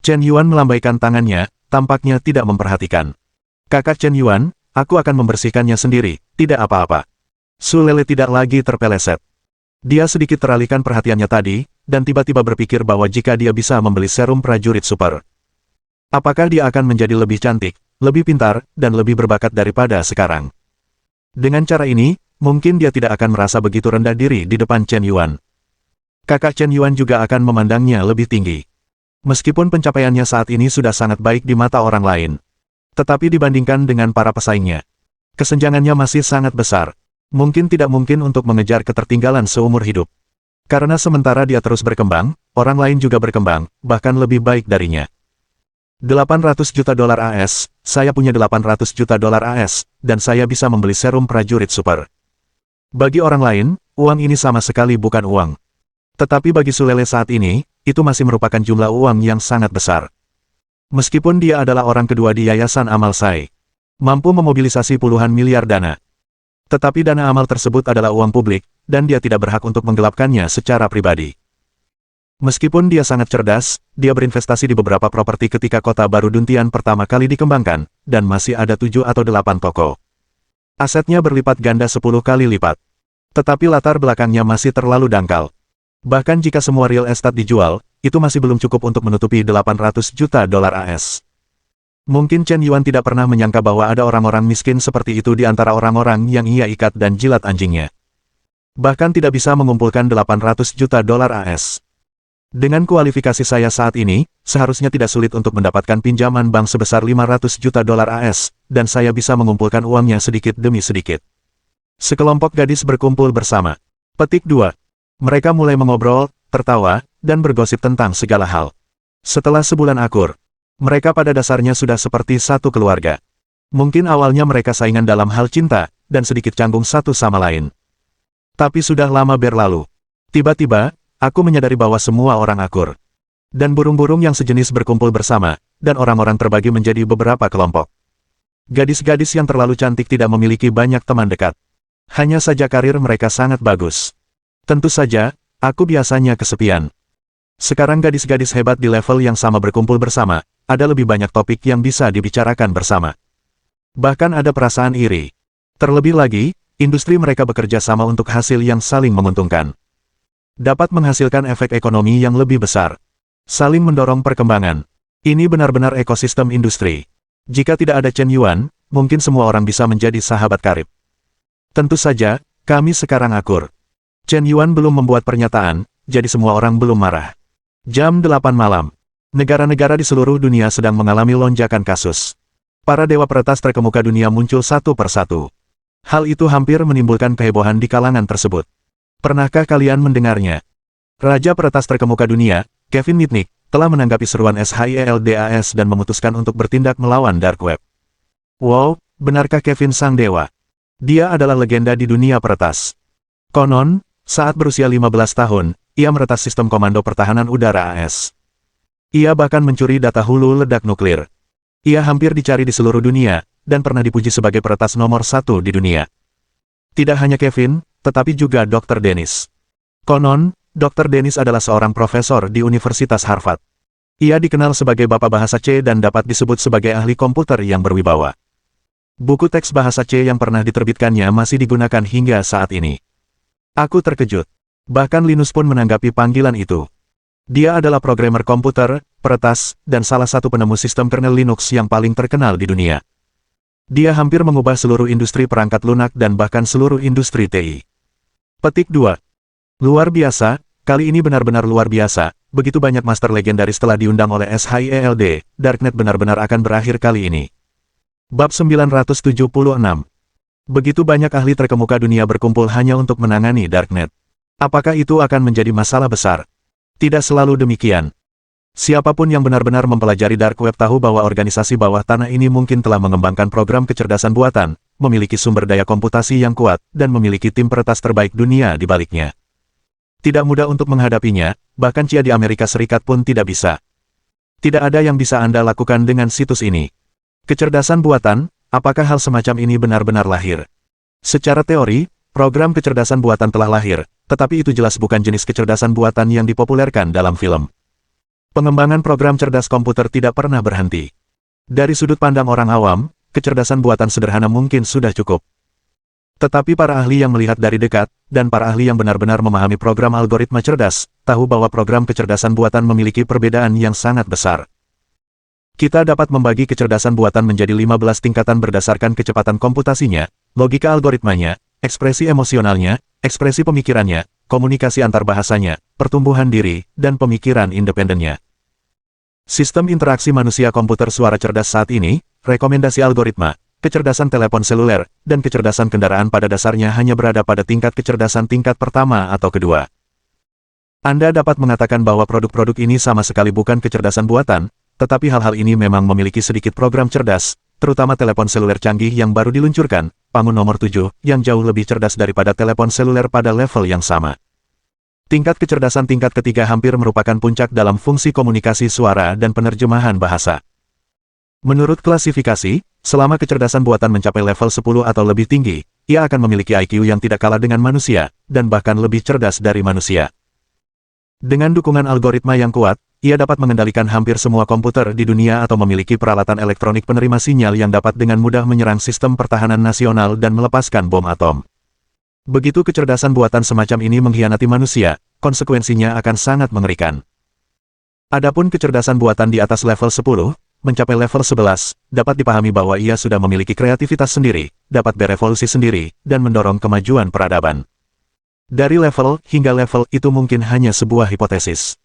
Speaker 1: Chen Yuan melambaikan tangannya, tampaknya tidak memperhatikan. Kakak Chen Yuan, aku akan membersihkannya sendiri, tidak apa-apa. Su Lele tidak lagi terpeleset. Dia sedikit teralihkan perhatiannya tadi, dan tiba-tiba berpikir bahwa jika dia bisa membeli serum prajurit super, apakah dia akan menjadi lebih cantik, lebih pintar, dan lebih berbakat daripada sekarang. Dengan cara ini, mungkin dia tidak akan merasa begitu rendah diri di depan Chen Yuan. Kakak Chen Yuan juga akan memandangnya lebih tinggi. Meskipun pencapaiannya saat ini sudah sangat baik di mata orang lain. Tetapi dibandingkan dengan para pesaingnya, kesenjangannya masih sangat besar. Mungkin tidak mungkin untuk mengejar ketertinggalan seumur hidup. Karena sementara dia terus berkembang, orang lain juga berkembang, bahkan lebih baik darinya. 800 juta dolar AS, saya punya 800 juta dolar AS, dan saya bisa membeli serum prajurit super. Bagi orang lain, uang ini sama sekali bukan uang. Tetapi bagi Su Lele saat ini, itu masih merupakan jumlah uang yang sangat besar. Meskipun dia adalah orang kedua di Yayasan Amal Sai, mampu memobilisasi puluhan miliar dana. Tetapi dana amal tersebut adalah uang publik, dan dia tidak berhak untuk menggelapkannya secara pribadi. Meskipun dia sangat cerdas, dia berinvestasi di beberapa properti ketika kota baru Duntian pertama kali dikembangkan, dan masih ada 7 atau 8 toko. Asetnya berlipat ganda 10 kali lipat. Tetapi latar belakangnya masih terlalu dangkal. Bahkan jika semua real estate dijual, itu masih belum cukup untuk menutupi 800 juta dolar AS. Mungkin Chen Yuan tidak pernah menyangka bahwa ada orang-orang miskin seperti itu di antara orang-orang yang ia ikat dan jilat anjingnya. Bahkan tidak bisa mengumpulkan 800 juta dolar AS. Dengan kualifikasi saya saat ini, seharusnya tidak sulit untuk mendapatkan pinjaman bank sebesar 500 juta dolar AS, dan saya bisa mengumpulkan uangnya sedikit demi sedikit. Sekelompok gadis berkumpul bersama. Petik 2. Mereka mulai mengobrol, tertawa, dan bergosip tentang segala hal. Setelah sebulan akur, mereka pada dasarnya sudah seperti satu keluarga. Mungkin awalnya mereka saingan dalam hal cinta, dan sedikit canggung satu sama lain. Tapi sudah lama berlalu. Tiba-tiba, aku menyadari bahwa semua orang akur. Dan burung-burung yang sejenis berkumpul bersama, dan orang-orang terbagi menjadi beberapa kelompok. Gadis-gadis yang terlalu cantik tidak memiliki banyak teman dekat. Hanya saja karir mereka sangat bagus. Tentu saja, aku biasanya kesepian. Sekarang gadis-gadis hebat di level yang sama berkumpul bersama, ada lebih banyak topik yang bisa dibicarakan bersama. Bahkan ada perasaan iri. Terlebih lagi, industri mereka bekerja sama untuk hasil yang saling menguntungkan. Dapat menghasilkan efek ekonomi yang lebih besar. Saling mendorong perkembangan. Ini benar-benar ekosistem industri. Jika tidak ada Chen Yuan, mungkin semua orang bisa menjadi sahabat karib. Tentu saja, kami sekarang akur. Chen Yuan belum membuat pernyataan, jadi semua orang belum marah. Jam 8 malam. Negara-negara di seluruh dunia sedang mengalami lonjakan kasus. Para dewa peretas terkemuka dunia muncul satu persatu. Hal itu hampir menimbulkan kehebohan di kalangan tersebut. Pernahkah kalian mendengarnya? Raja peretas terkemuka dunia, Kevin Mitnick, telah menanggapi seruan SHIELDAS dan memutuskan untuk bertindak melawan Dark Web. Wow, benarkah Kevin sang dewa? Dia adalah legenda di dunia peretas. Konon, saat berusia 15 tahun, ia meretas sistem komando pertahanan udara AS. Ia bahkan mencuri data hulu ledak nuklir. Ia hampir dicari di seluruh dunia, dan pernah dipuji sebagai peretas nomor 1 di dunia. Tidak hanya Kevin, tetapi juga Dr. Dennis. Konon, Dr. Dennis adalah seorang profesor di Universitas Harvard. Ia dikenal sebagai Bapak Bahasa C dan dapat disebut sebagai ahli komputer yang berwibawa. Buku teks bahasa C yang pernah diterbitkannya masih digunakan hingga saat ini. Aku terkejut. Bahkan Linus pun menanggapi panggilan itu. Dia adalah programmer komputer, peretas, dan salah satu penemu sistem kernel Linux yang paling terkenal di dunia. Dia hampir mengubah seluruh industri perangkat lunak dan bahkan seluruh industri TI. Petik 2. Luar biasa, kali ini benar-benar luar biasa, begitu banyak master legendaris telah diundang oleh SHIELD, Darknet benar-benar akan berakhir kali ini. Bab 976. Begitu banyak ahli terkemuka dunia berkumpul hanya untuk menangani Darknet. Apakah itu akan menjadi masalah besar? Tidak selalu demikian. Siapapun yang benar-benar mempelajari Dark Web tahu bahwa organisasi bawah tanah ini mungkin telah mengembangkan program kecerdasan buatan, memiliki sumber daya komputasi yang kuat, dan memiliki tim peretas terbaik dunia di baliknya. Tidak mudah untuk menghadapinya, bahkan CIA di Amerika Serikat pun tidak bisa. Tidak ada yang bisa Anda lakukan dengan situs ini. Kecerdasan buatan, apakah hal semacam ini benar-benar lahir? Secara teori, program kecerdasan buatan telah lahir, tetapi itu jelas bukan jenis kecerdasan buatan yang dipopulerkan dalam film. Pengembangan program cerdas komputer tidak pernah berhenti. Dari sudut pandang orang awam, kecerdasan buatan sederhana mungkin sudah cukup. Tetapi para ahli yang melihat dari dekat, dan para ahli yang benar-benar memahami program algoritma cerdas, tahu bahwa program kecerdasan buatan memiliki perbedaan yang sangat besar. Kita dapat membagi kecerdasan buatan menjadi 15 tingkatan berdasarkan kecepatan komputasinya, logika algoritmanya, ekspresi emosionalnya, ekspresi pemikirannya, komunikasi antar bahasanya, pertumbuhan diri, dan pemikiran independennya. Sistem interaksi manusia komputer suara cerdas saat ini, rekomendasi algoritma, kecerdasan telepon seluler, dan kecerdasan kendaraan pada dasarnya hanya berada pada tingkat kecerdasan tingkat pertama atau kedua. Anda dapat mengatakan bahwa produk-produk ini sama sekali bukan kecerdasan buatan, tetapi hal-hal ini memang memiliki sedikit program cerdas, terutama telepon seluler canggih yang baru diluncurkan, Pangun nomor 7, yang jauh lebih cerdas daripada telepon seluler pada level yang sama. Tingkat kecerdasan tingkat ketiga hampir merupakan puncak dalam fungsi komunikasi suara dan penerjemahan bahasa. Menurut klasifikasi, selama kecerdasan buatan mencapai level 10 atau lebih tinggi, ia akan memiliki IQ yang tidak kalah dengan manusia, dan bahkan lebih cerdas dari manusia. Dengan dukungan algoritma yang kuat, ia dapat mengendalikan hampir semua komputer di dunia atau memiliki peralatan elektronik penerima sinyal yang dapat dengan mudah menyerang sistem pertahanan nasional dan melepaskan bom atom. Begitu kecerdasan buatan semacam ini mengkhianati manusia, konsekuensinya akan sangat mengerikan. Adapun kecerdasan buatan di atas level 10, mencapai level 11, dapat dipahami bahwa ia sudah memiliki kreativitas sendiri, dapat berevolusi sendiri, dan mendorong kemajuan peradaban. Dari level hingga level itu mungkin hanya sebuah hipotesis.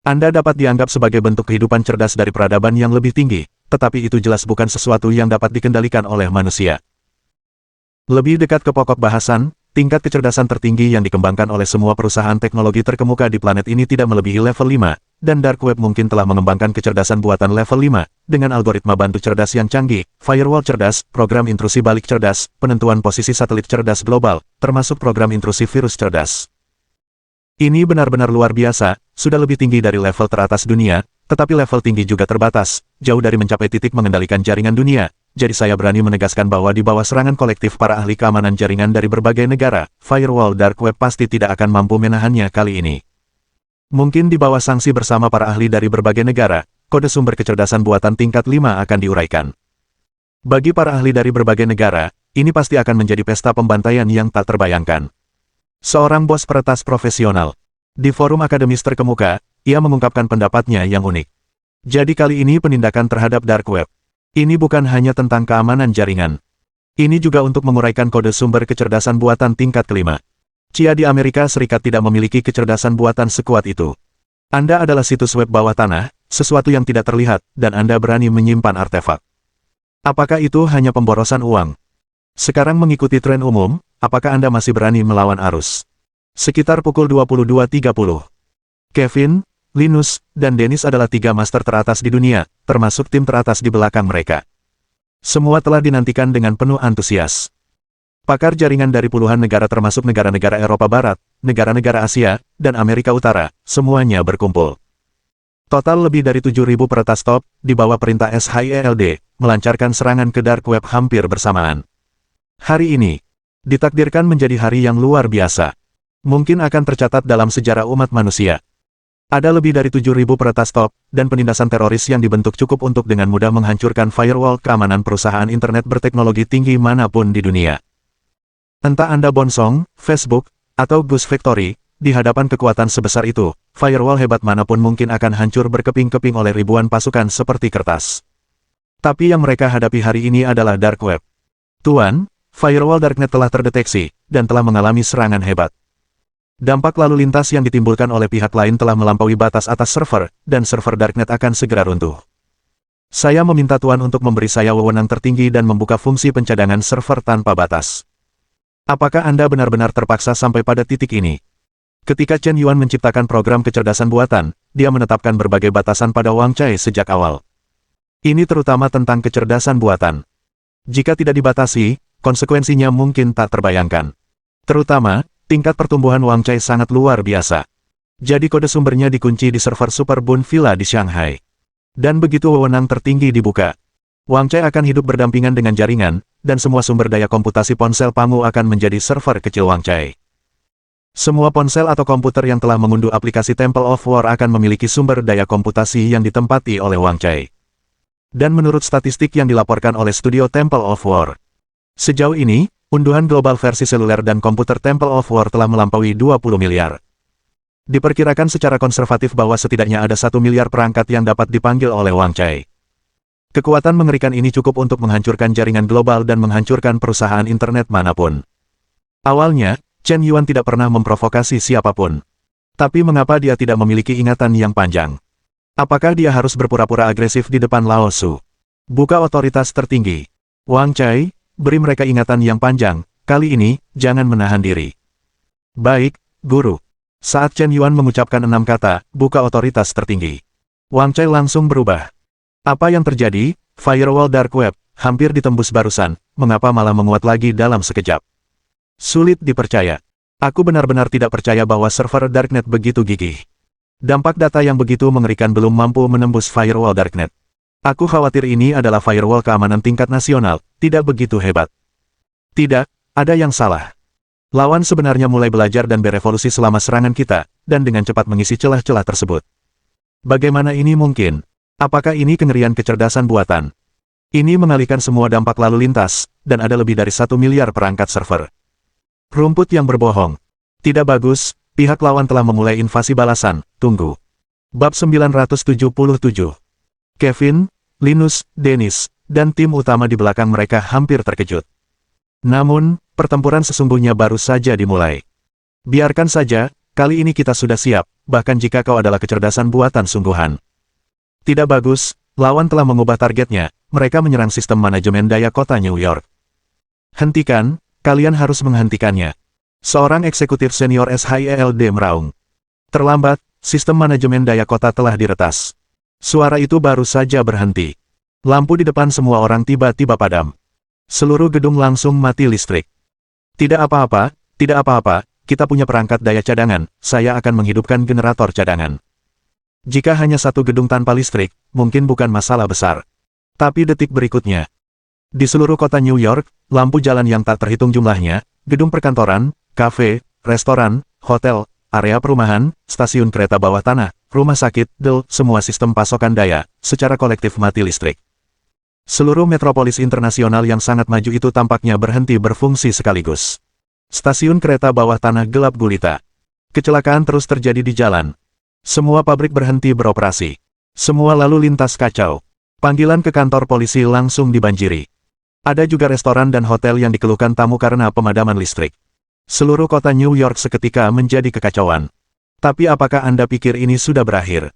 Speaker 1: Anda dapat dianggap sebagai bentuk kehidupan cerdas dari peradaban yang lebih tinggi, tetapi itu jelas bukan sesuatu yang dapat dikendalikan oleh manusia. Lebih dekat ke pokok bahasan, tingkat kecerdasan tertinggi yang dikembangkan oleh semua perusahaan teknologi terkemuka di planet ini tidak melebihi level 5, dan Dark Web mungkin telah mengembangkan kecerdasan buatan level 5, dengan algoritma bantu cerdas yang canggih, firewall cerdas, program intrusi balik cerdas, penentuan posisi satelit cerdas global, termasuk program intrusi virus cerdas. Ini benar-benar luar biasa, sudah lebih tinggi dari level teratas dunia, tetapi level tinggi juga terbatas, jauh dari mencapai titik mengendalikan jaringan dunia. Jadi saya berani menegaskan bahwa di bawah serangan kolektif para ahli keamanan jaringan dari berbagai negara, firewall Dark Web pasti tidak akan mampu menahannya kali ini. Mungkin di bawah sanksi bersama para ahli dari berbagai negara, kode sumber kecerdasan buatan tingkat 5 akan diuraikan. Bagi para ahli dari berbagai negara, ini pasti akan menjadi pesta pembantaian yang tak terbayangkan. Seorang bos peretas profesional. Di forum akademis terkemuka, ia mengungkapkan pendapatnya yang unik. Jadi kali ini penindakan terhadap Dark Web. Ini bukan hanya tentang keamanan jaringan. Ini juga untuk menguraikan kode sumber kecerdasan buatan tingkat kelima. Chia di Amerika Serikat tidak memiliki kecerdasan buatan sekuat itu. Anda adalah situs web bawah tanah, sesuatu yang tidak terlihat, dan Anda berani menyimpan artefak. Apakah itu hanya pemborosan uang? Sekarang mengikuti tren umum, apakah Anda masih berani melawan arus? Sekitar pukul 22.30. Kevin, Linus, dan Dennis adalah 3 master teratas di dunia, termasuk tim teratas di belakang mereka. Semua telah dinantikan dengan penuh antusias. Pakar jaringan dari puluhan negara termasuk negara-negara Eropa Barat, negara-negara Asia, dan Amerika Utara, semuanya berkumpul. Total lebih dari 7.000 peretas top, di bawah perintah SHIELD, melancarkan serangan ke Dark Web hampir bersamaan. Hari ini, ditakdirkan menjadi hari yang luar biasa. Mungkin akan tercatat dalam sejarah umat manusia. Ada lebih dari 7.000 peretas top, dan penindasan teroris yang dibentuk cukup untuk dengan mudah menghancurkan firewall keamanan perusahaan internet berteknologi tinggi manapun di dunia. Entah Anda Bonsong, Facebook, atau Goose Factory, di hadapan kekuatan sebesar itu, firewall hebat manapun mungkin akan hancur berkeping-keping oleh ribuan pasukan seperti kertas. Tapi yang mereka hadapi hari ini adalah Dark Web. Tuan, firewall Darknet telah terdeteksi, dan telah mengalami serangan hebat. Dampak lalu lintas yang ditimbulkan oleh pihak lain telah melampaui batas atas server, dan server Darknet akan segera runtuh. Saya meminta Tuan untuk memberi saya wewenang tertinggi dan membuka fungsi pencadangan server tanpa batas. Apakah Anda benar-benar terpaksa sampai pada titik ini? Ketika Chen Yuan menciptakan program kecerdasan buatan, dia menetapkan berbagai batasan pada Wang Cai sejak awal. Ini terutama tentang kecerdasan buatan. Jika tidak dibatasi, konsekuensinya mungkin tak terbayangkan. Terutama, tingkat pertumbuhan Wang Cai sangat luar biasa. Jadi kode sumbernya dikunci di server Super Bun Villa di Shanghai. Dan begitu wewenang tertinggi dibuka, Wang Cai akan hidup berdampingan dengan jaringan, dan semua sumber daya komputasi ponsel Pangu akan menjadi server kecil Wang Cai. Semua ponsel atau komputer yang telah mengunduh aplikasi Temple of War akan memiliki sumber daya komputasi yang ditempati oleh Wang Cai. Dan menurut statistik yang dilaporkan oleh studio Temple of War, sejauh ini, unduhan global versi seluler dan komputer Temple of War telah melampaui 20 miliar. Diperkirakan secara konservatif bahwa setidaknya ada 1 miliar perangkat yang dapat dipanggil oleh Wang Cai. Kekuatan mengerikan ini cukup untuk menghancurkan jaringan global dan menghancurkan perusahaan internet manapun. Awalnya, Chen Yuan tidak pernah memprovokasi siapapun. Tapi mengapa dia tidak memiliki ingatan yang panjang? Apakah dia harus berpura-pura agresif di depan Lao Su? Buka otoritas tertinggi. Wang Cai, beri mereka ingatan yang panjang, kali ini, jangan menahan diri. Baik, Guru. Saat Chen Yuan mengucapkan 6 kata, buka otoritas tertinggi, Wang Cai langsung berubah. Apa yang terjadi? Firewall Dark Web, hampir ditembus barusan, mengapa malah menguat lagi dalam sekejap? Sulit dipercaya. Aku benar-benar tidak percaya bahwa server Darknet begitu gigih. Dampak data yang begitu mengerikan belum mampu menembus firewall Darknet. Aku khawatir ini adalah firewall keamanan tingkat nasional, tidak begitu hebat. Tidak, ada yang salah. Lawan sebenarnya mulai belajar dan berevolusi selama serangan kita, dan dengan cepat mengisi celah-celah tersebut. Bagaimana ini mungkin? Apakah ini kengerian kecerdasan buatan? Ini mengalihkan semua dampak lalu lintas, dan ada lebih dari 1 miliar perangkat server. Rumput yang berbohong. Tidak bagus, pihak lawan telah memulai invasi balasan, tunggu. Bab 977. Kevin, Linus, Dennis, dan tim utama di belakang mereka hampir terkejut. Namun, pertempuran sesungguhnya baru saja dimulai. Biarkan saja, kali ini kita sudah siap, bahkan jika kau adalah kecerdasan buatan sungguhan. Tidak bagus, lawan telah mengubah targetnya, mereka menyerang sistem manajemen daya kota New York. Hentikan, kalian harus menghentikannya. Seorang eksekutif senior SHIELD meraung. Terlambat, sistem manajemen daya kota telah diretas. Suara itu baru saja berhenti. Lampu di depan semua orang tiba-tiba padam. Seluruh gedung langsung mati listrik. Tidak apa-apa, tidak apa-apa, kita punya perangkat daya cadangan, saya akan menghidupkan generator cadangan. Jika hanya satu gedung tanpa listrik, mungkin bukan masalah besar. Tapi detik berikutnya, di seluruh kota New York, lampu jalan yang tak terhitung jumlahnya, gedung perkantoran, kafe, restoran, hotel, area perumahan, stasiun kereta bawah tanah, rumah sakit, semua sistem pasokan daya, secara kolektif mati listrik. Seluruh metropolis internasional yang sangat maju itu tampaknya berhenti berfungsi sekaligus. Stasiun kereta bawah tanah gelap gulita. Kecelakaan terus terjadi di jalan. Semua pabrik berhenti beroperasi. Semua lalu lintas kacau. Panggilan ke kantor polisi langsung dibanjiri. Ada juga restoran dan hotel yang dikeluhkan tamu karena pemadaman listrik. Seluruh kota New York seketika menjadi kekacauan. Tapi apakah Anda pikir ini sudah berakhir?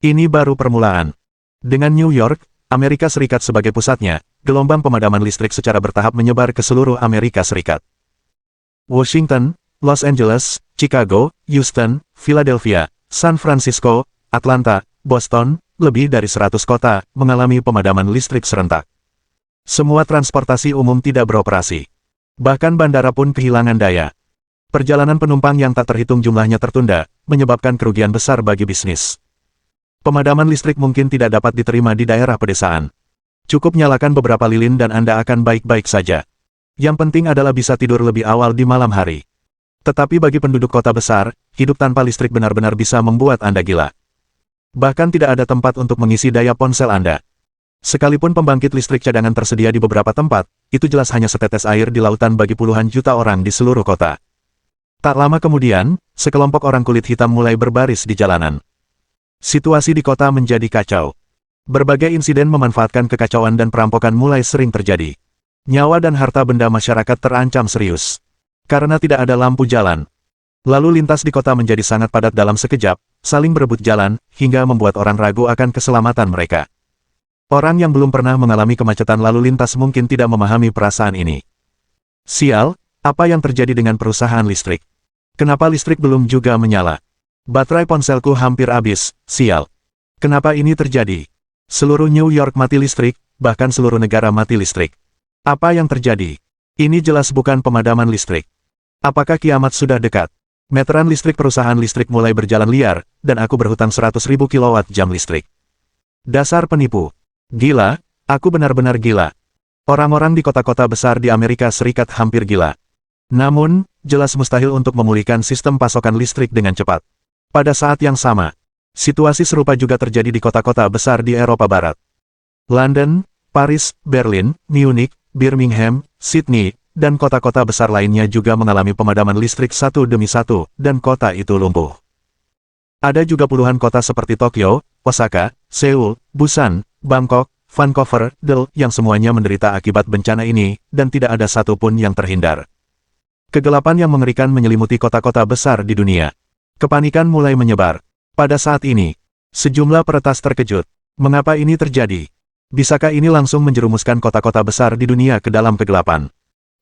Speaker 1: Ini baru permulaan. Dengan New York, Amerika Serikat sebagai pusatnya, gelombang pemadaman listrik secara bertahap menyebar ke seluruh Amerika Serikat. Washington, Los Angeles, Chicago, Houston, Philadelphia, San Francisco, Atlanta, Boston, lebih dari 100 kota, mengalami pemadaman listrik serentak. Semua transportasi umum tidak beroperasi. Bahkan bandara pun kehilangan daya. Perjalanan penumpang yang tak terhitung jumlahnya tertunda, menyebabkan kerugian besar bagi bisnis. Pemadaman listrik mungkin tidak dapat diterima di daerah pedesaan. Cukup nyalakan beberapa lilin dan Anda akan baik-baik saja. Yang penting adalah bisa tidur lebih awal di malam hari. Tetapi bagi penduduk kota besar, hidup tanpa listrik benar-benar bisa membuat Anda gila. Bahkan tidak ada tempat untuk mengisi daya ponsel Anda. Sekalipun pembangkit listrik cadangan tersedia di beberapa tempat, itu jelas hanya setetes air di lautan bagi puluhan juta orang di seluruh kota. Tak lama kemudian, sekelompok orang kulit hitam mulai berbaris di jalanan. Situasi di kota menjadi kacau. Berbagai insiden memanfaatkan kekacauan dan perampokan mulai sering terjadi. Nyawa dan harta benda masyarakat terancam serius. Karena tidak ada lampu jalan. Lalu lintas di kota menjadi sangat padat dalam sekejap, saling berebut jalan, hingga membuat orang ragu akan keselamatan mereka. Orang yang belum pernah mengalami kemacetan lalu lintas mungkin tidak memahami perasaan ini. Sial, apa yang terjadi dengan perusahaan listrik? Kenapa listrik belum juga menyala? Baterai ponselku hampir habis, sial. Kenapa ini terjadi? Seluruh New York mati listrik, bahkan seluruh negara mati listrik. Apa yang terjadi? Ini jelas bukan pemadaman listrik. Apakah kiamat sudah dekat? Meteran listrik perusahaan listrik mulai berjalan liar, dan aku berhutang 100.000 kWh listrik. Dasar penipu. Gila, aku benar-benar gila. Orang-orang di kota-kota besar di Amerika Serikat hampir gila. Namun, jelas mustahil untuk memulihkan sistem pasokan listrik dengan cepat. Pada saat yang sama, situasi serupa juga terjadi di kota-kota besar di Eropa Barat. London, Paris, Berlin, Munich, Birmingham, Sydney, dan kota-kota besar lainnya juga mengalami pemadaman listrik satu demi satu, dan kota itu lumpuh. Ada juga puluhan kota seperti Tokyo, Osaka, Seoul, Busan, Bangkok, Vancouver, yang semuanya menderita akibat bencana ini, dan tidak ada satupun yang terhindar. Kegelapan yang mengerikan menyelimuti kota-kota besar di dunia. Kepanikan mulai menyebar. Pada saat ini, sejumlah peretas terkejut. Mengapa ini terjadi? Bisakah ini langsung menjerumuskan kota-kota besar di dunia ke dalam kegelapan?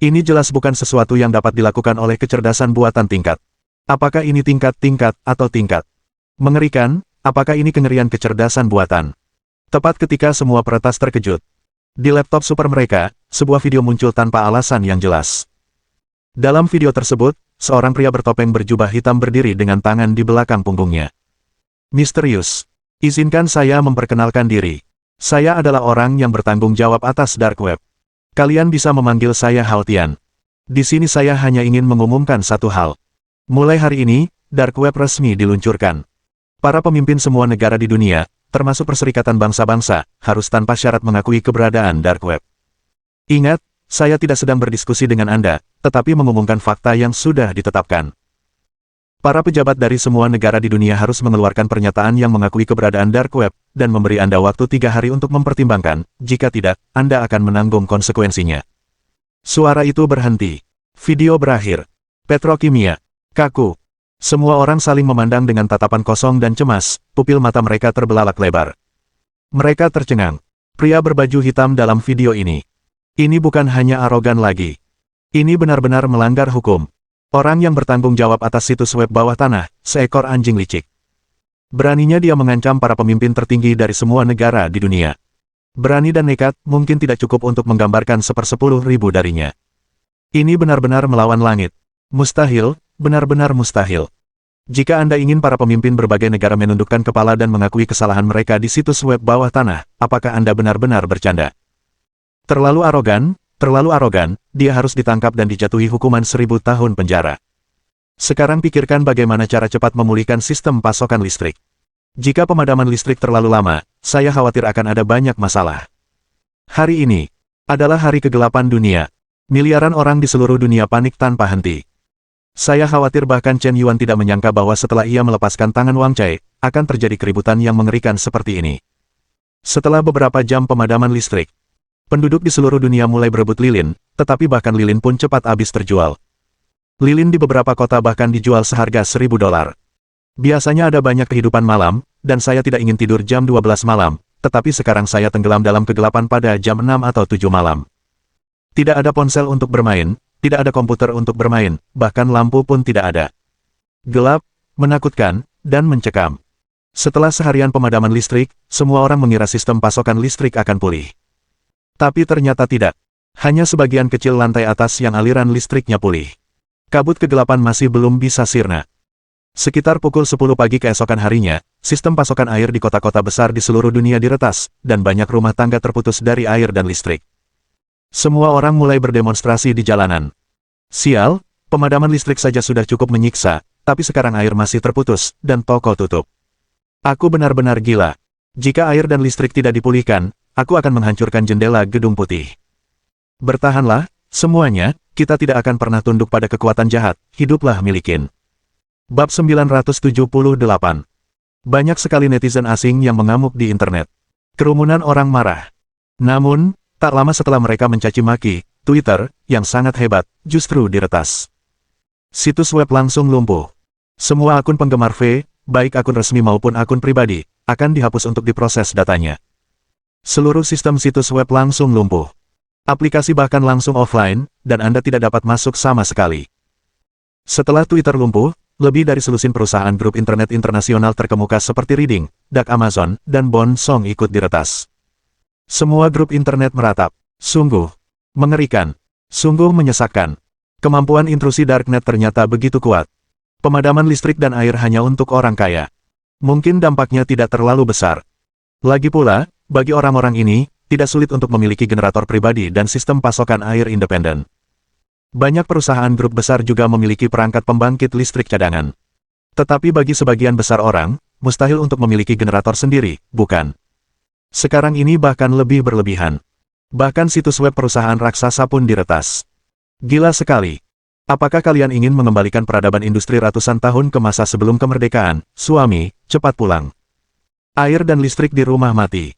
Speaker 1: Ini jelas bukan sesuatu yang dapat dilakukan oleh kecerdasan buatan tingkat. Apakah ini tingkat-tingkat atau tingkat? Mengerikan, apakah ini kengerian kecerdasan buatan? Tepat ketika semua peretas terkejut. Di laptop super mereka, sebuah video muncul tanpa alasan yang jelas. Dalam video tersebut, seorang pria bertopeng berjubah hitam berdiri dengan tangan di belakang punggungnya. Misterius. Izinkan saya memperkenalkan diri. Saya adalah orang yang bertanggung jawab atas Dark Web. Kalian bisa memanggil saya Haltian. Di sini saya hanya ingin mengumumkan satu hal. Mulai hari ini, Dark Web resmi diluncurkan. Para pemimpin semua negara di dunia, termasuk Perserikatan Bangsa-Bangsa, harus tanpa syarat mengakui keberadaan Dark Web. Ingat, saya tidak sedang berdiskusi dengan Anda, tetapi mengumumkan fakta yang sudah ditetapkan. Para pejabat dari semua negara di dunia harus mengeluarkan pernyataan yang mengakui keberadaan Dark Web, dan memberi Anda waktu 3 hari untuk mempertimbangkan, jika tidak, Anda akan menanggung konsekuensinya. Suara itu berhenti. Video berakhir. Petrokimia. Kaku. Semua orang saling memandang dengan tatapan kosong dan cemas, pupil mata mereka terbelalak lebar. Mereka tercengang. Pria berbaju hitam dalam video ini. Ini bukan hanya arogan lagi. Ini benar-benar melanggar hukum. Orang yang bertanggung jawab atas situs web bawah tanah, seekor anjing licik. Beraninya dia mengancam para pemimpin tertinggi dari semua negara di dunia. Berani dan nekat, mungkin tidak cukup untuk menggambarkan 1/10.000 darinya. Ini benar-benar melawan langit. Mustahil, benar-benar mustahil. Jika Anda ingin para pemimpin berbagai negara menundukkan kepala dan mengakui kesalahan mereka di situs web bawah tanah, apakah Anda benar-benar bercanda? Terlalu arogan, dia harus ditangkap dan dijatuhi hukuman 1000 tahun penjara. Sekarang pikirkan bagaimana cara cepat memulihkan sistem pasokan listrik. Jika pemadaman listrik terlalu lama, saya khawatir akan ada banyak masalah. Hari ini adalah hari kegelapan dunia. Miliaran orang di seluruh dunia panik tanpa henti. Saya khawatir bahkan Chen Yuan tidak menyangka bahwa setelah ia melepaskan tangan Wang Cai, akan terjadi keributan yang mengerikan seperti ini. Setelah beberapa jam pemadaman listrik, penduduk di seluruh dunia mulai berebut lilin, tetapi bahkan lilin pun cepat habis terjual. Lilin di beberapa kota bahkan dijual seharga $1000. Biasanya ada banyak kehidupan malam, dan saya tidak ingin tidur jam 12 malam, tetapi sekarang saya tenggelam dalam kegelapan pada jam 6 atau 7 malam. Tidak ada ponsel untuk bermain, tidak ada komputer untuk bermain, bahkan lampu pun tidak ada. Gelap, menakutkan, dan mencekam. Setelah seharian pemadaman listrik, semua orang mengira sistem pasokan listrik akan pulih. Tapi ternyata tidak. Hanya sebagian kecil lantai atas yang aliran listriknya pulih. Kabut kegelapan masih belum bisa sirna. Sekitar pukul 10 pagi keesokan harinya, sistem pasokan air di kota-kota besar di seluruh dunia diretas, dan banyak rumah tangga terputus dari air dan listrik. Semua orang mulai berdemonstrasi di jalanan. Sial, pemadaman listrik saja sudah cukup menyiksa, tapi sekarang air masih terputus, dan toko tutup. Aku benar-benar gila. Jika air dan listrik tidak dipulihkan, aku akan menghancurkan jendela Gedung Putih. Bertahanlah, semuanya, kita tidak akan pernah tunduk pada kekuatan jahat, hiduplah milikin. Bab 978. Banyak sekali netizen asing yang mengamuk di internet. Kerumunan orang marah. Namun, tak lama setelah mereka mencaci maki, Twitter, yang sangat hebat, justru diretas. Situs web langsung lumpuh. Semua akun penggemar V, baik akun resmi maupun akun pribadi, akan dihapus untuk diproses datanya. Seluruh sistem situs web langsung lumpuh. Aplikasi bahkan langsung offline, dan Anda tidak dapat masuk sama sekali. Setelah Twitter lumpuh, lebih dari selusin perusahaan grup internet internasional terkemuka seperti Reading, Dak Amazon, dan Bon Song ikut diretas. Semua grup internet meratap. Sungguh mengerikan. Sungguh menyesakkan. Kemampuan intrusi Darknet ternyata begitu kuat. Pemadaman listrik dan air hanya untuk orang kaya. Mungkin dampaknya tidak terlalu besar. Lagi pula, bagi orang-orang ini, tidak sulit untuk memiliki generator pribadi dan sistem pasokan air independen. Banyak perusahaan grup besar juga memiliki perangkat pembangkit listrik cadangan. Tetapi bagi sebagian besar orang, mustahil untuk memiliki generator sendiri, bukan? Sekarang ini bahkan lebih berlebihan. Bahkan situs web perusahaan raksasa pun diretas. Gila sekali. Apakah kalian ingin mengembalikan peradaban industri ratusan tahun ke masa sebelum kemerdekaan? Suami, cepat pulang. Air dan listrik di rumah mati.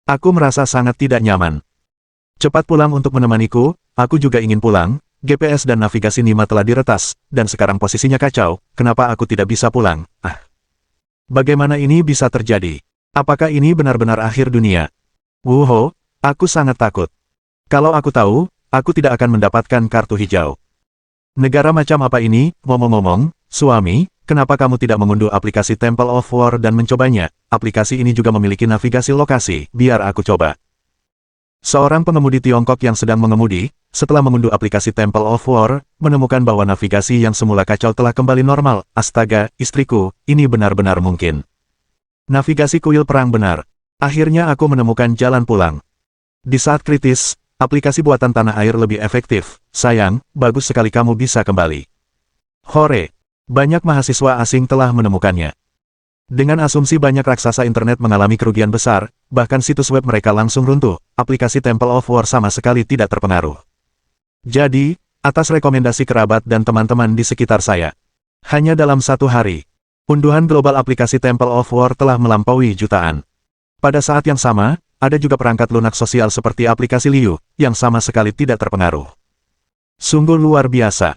Speaker 1: Aku merasa sangat tidak nyaman. Cepat pulang untuk menemaniku, aku juga ingin pulang. GPS dan navigasi Nima telah diretas, dan sekarang posisinya kacau, kenapa aku tidak bisa pulang? Bagaimana ini bisa terjadi? Apakah ini benar-benar akhir dunia? Wuho, aku sangat takut. Kalau aku tahu, aku tidak akan mendapatkan kartu hijau. Negara macam apa ini? Ngomong-ngomong, suami, kenapa kamu tidak mengunduh aplikasi Temple of War dan mencobanya? Aplikasi ini juga memiliki navigasi lokasi, biar aku coba. Seorang pengemudi Tiongkok yang sedang mengemudi, setelah mengunduh aplikasi Temple of War, menemukan bahwa navigasi yang semula kacau telah kembali normal. Astaga, istriku, ini benar-benar mungkin. Navigasi kuil perang benar. Akhirnya aku menemukan jalan pulang. Di saat kritis, aplikasi buatan tanah air lebih efektif. Sayang, bagus sekali kamu bisa kembali. Hore! Banyak mahasiswa asing telah menemukannya. Dengan asumsi banyak raksasa internet mengalami kerugian besar, bahkan situs web mereka langsung runtuh, aplikasi Temple of War sama sekali tidak terpengaruh. Jadi, atas rekomendasi kerabat dan teman-teman di sekitar saya, hanya dalam 1 hari, unduhan global aplikasi Temple of War telah melampaui jutaan. Pada saat yang sama, ada juga perangkat lunak sosial seperti aplikasi Liu, yang sama sekali tidak terpengaruh. Sungguh luar biasa.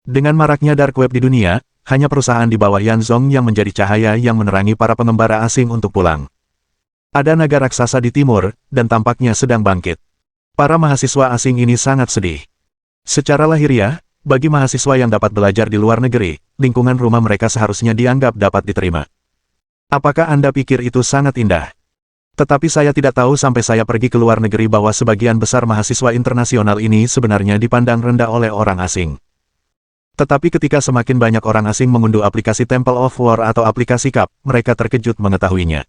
Speaker 1: Dengan maraknya dark web di dunia, hanya perusahaan di bawah Yanzong yang menjadi cahaya yang menerangi para pengembara asing untuk pulang. Ada naga raksasa di timur, dan tampaknya sedang bangkit. Para mahasiswa asing ini sangat sedih. Secara lahiriah, bagi mahasiswa yang dapat belajar di luar negeri, lingkungan rumah mereka seharusnya dianggap dapat diterima. Apakah Anda pikir itu sangat indah? Tetapi saya tidak tahu sampai saya pergi ke luar negeri bahwa sebagian besar mahasiswa internasional ini sebenarnya dipandang rendah oleh orang asing. Tetapi ketika semakin banyak orang asing mengunduh aplikasi Temple of War atau aplikasi Cup, mereka terkejut mengetahuinya.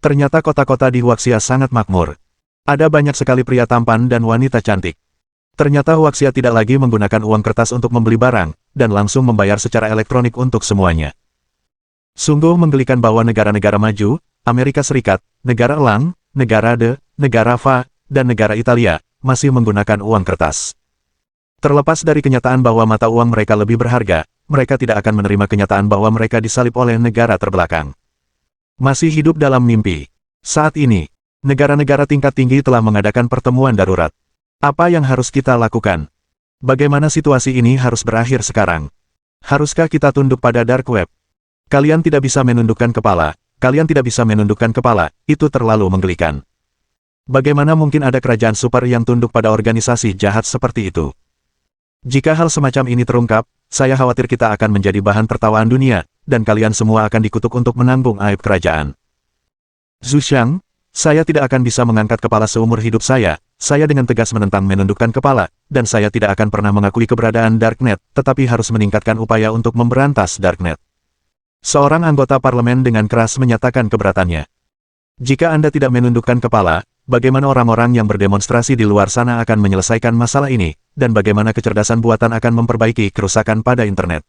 Speaker 1: Ternyata kota-kota di Huaxia sangat makmur. Ada banyak sekali pria tampan dan wanita cantik. Ternyata Huaxia tidak lagi menggunakan uang kertas untuk membeli barang, dan langsung membayar secara elektronik untuk semuanya. Sungguh menggelikan bahwa negara-negara maju, Amerika Serikat, negara Elang, negara De, negara Fa, dan negara Italia, masih menggunakan uang kertas. Terlepas dari kenyataan bahwa mata uang mereka lebih berharga, mereka tidak akan menerima kenyataan bahwa mereka disalib oleh negara terbelakang. Masih hidup dalam mimpi. Saat ini, negara-negara tingkat tinggi telah mengadakan pertemuan darurat. Apa yang harus kita lakukan? Bagaimana situasi ini harus berakhir sekarang? Haruskah kita tunduk pada dark web? Kalian tidak bisa menundukkan kepala, itu terlalu menggelikan. Bagaimana mungkin ada kerajaan super yang tunduk pada organisasi jahat seperti itu? Jika hal semacam ini terungkap, saya khawatir kita akan menjadi bahan tertawaan dunia, dan kalian semua akan dikutuk untuk menanggung aib kerajaan. Zhu Xiang, saya tidak akan bisa mengangkat kepala seumur hidup saya dengan tegas menentang menundukkan kepala, dan saya tidak akan pernah mengakui keberadaan Darknet, tetapi harus meningkatkan upaya untuk memberantas Darknet. Seorang anggota parlemen dengan keras menyatakan keberatannya. Jika Anda tidak menundukkan kepala, bagaimana orang-orang yang berdemonstrasi di luar sana akan menyelesaikan masalah ini, dan bagaimana kecerdasan buatan akan memperbaiki kerusakan pada internet?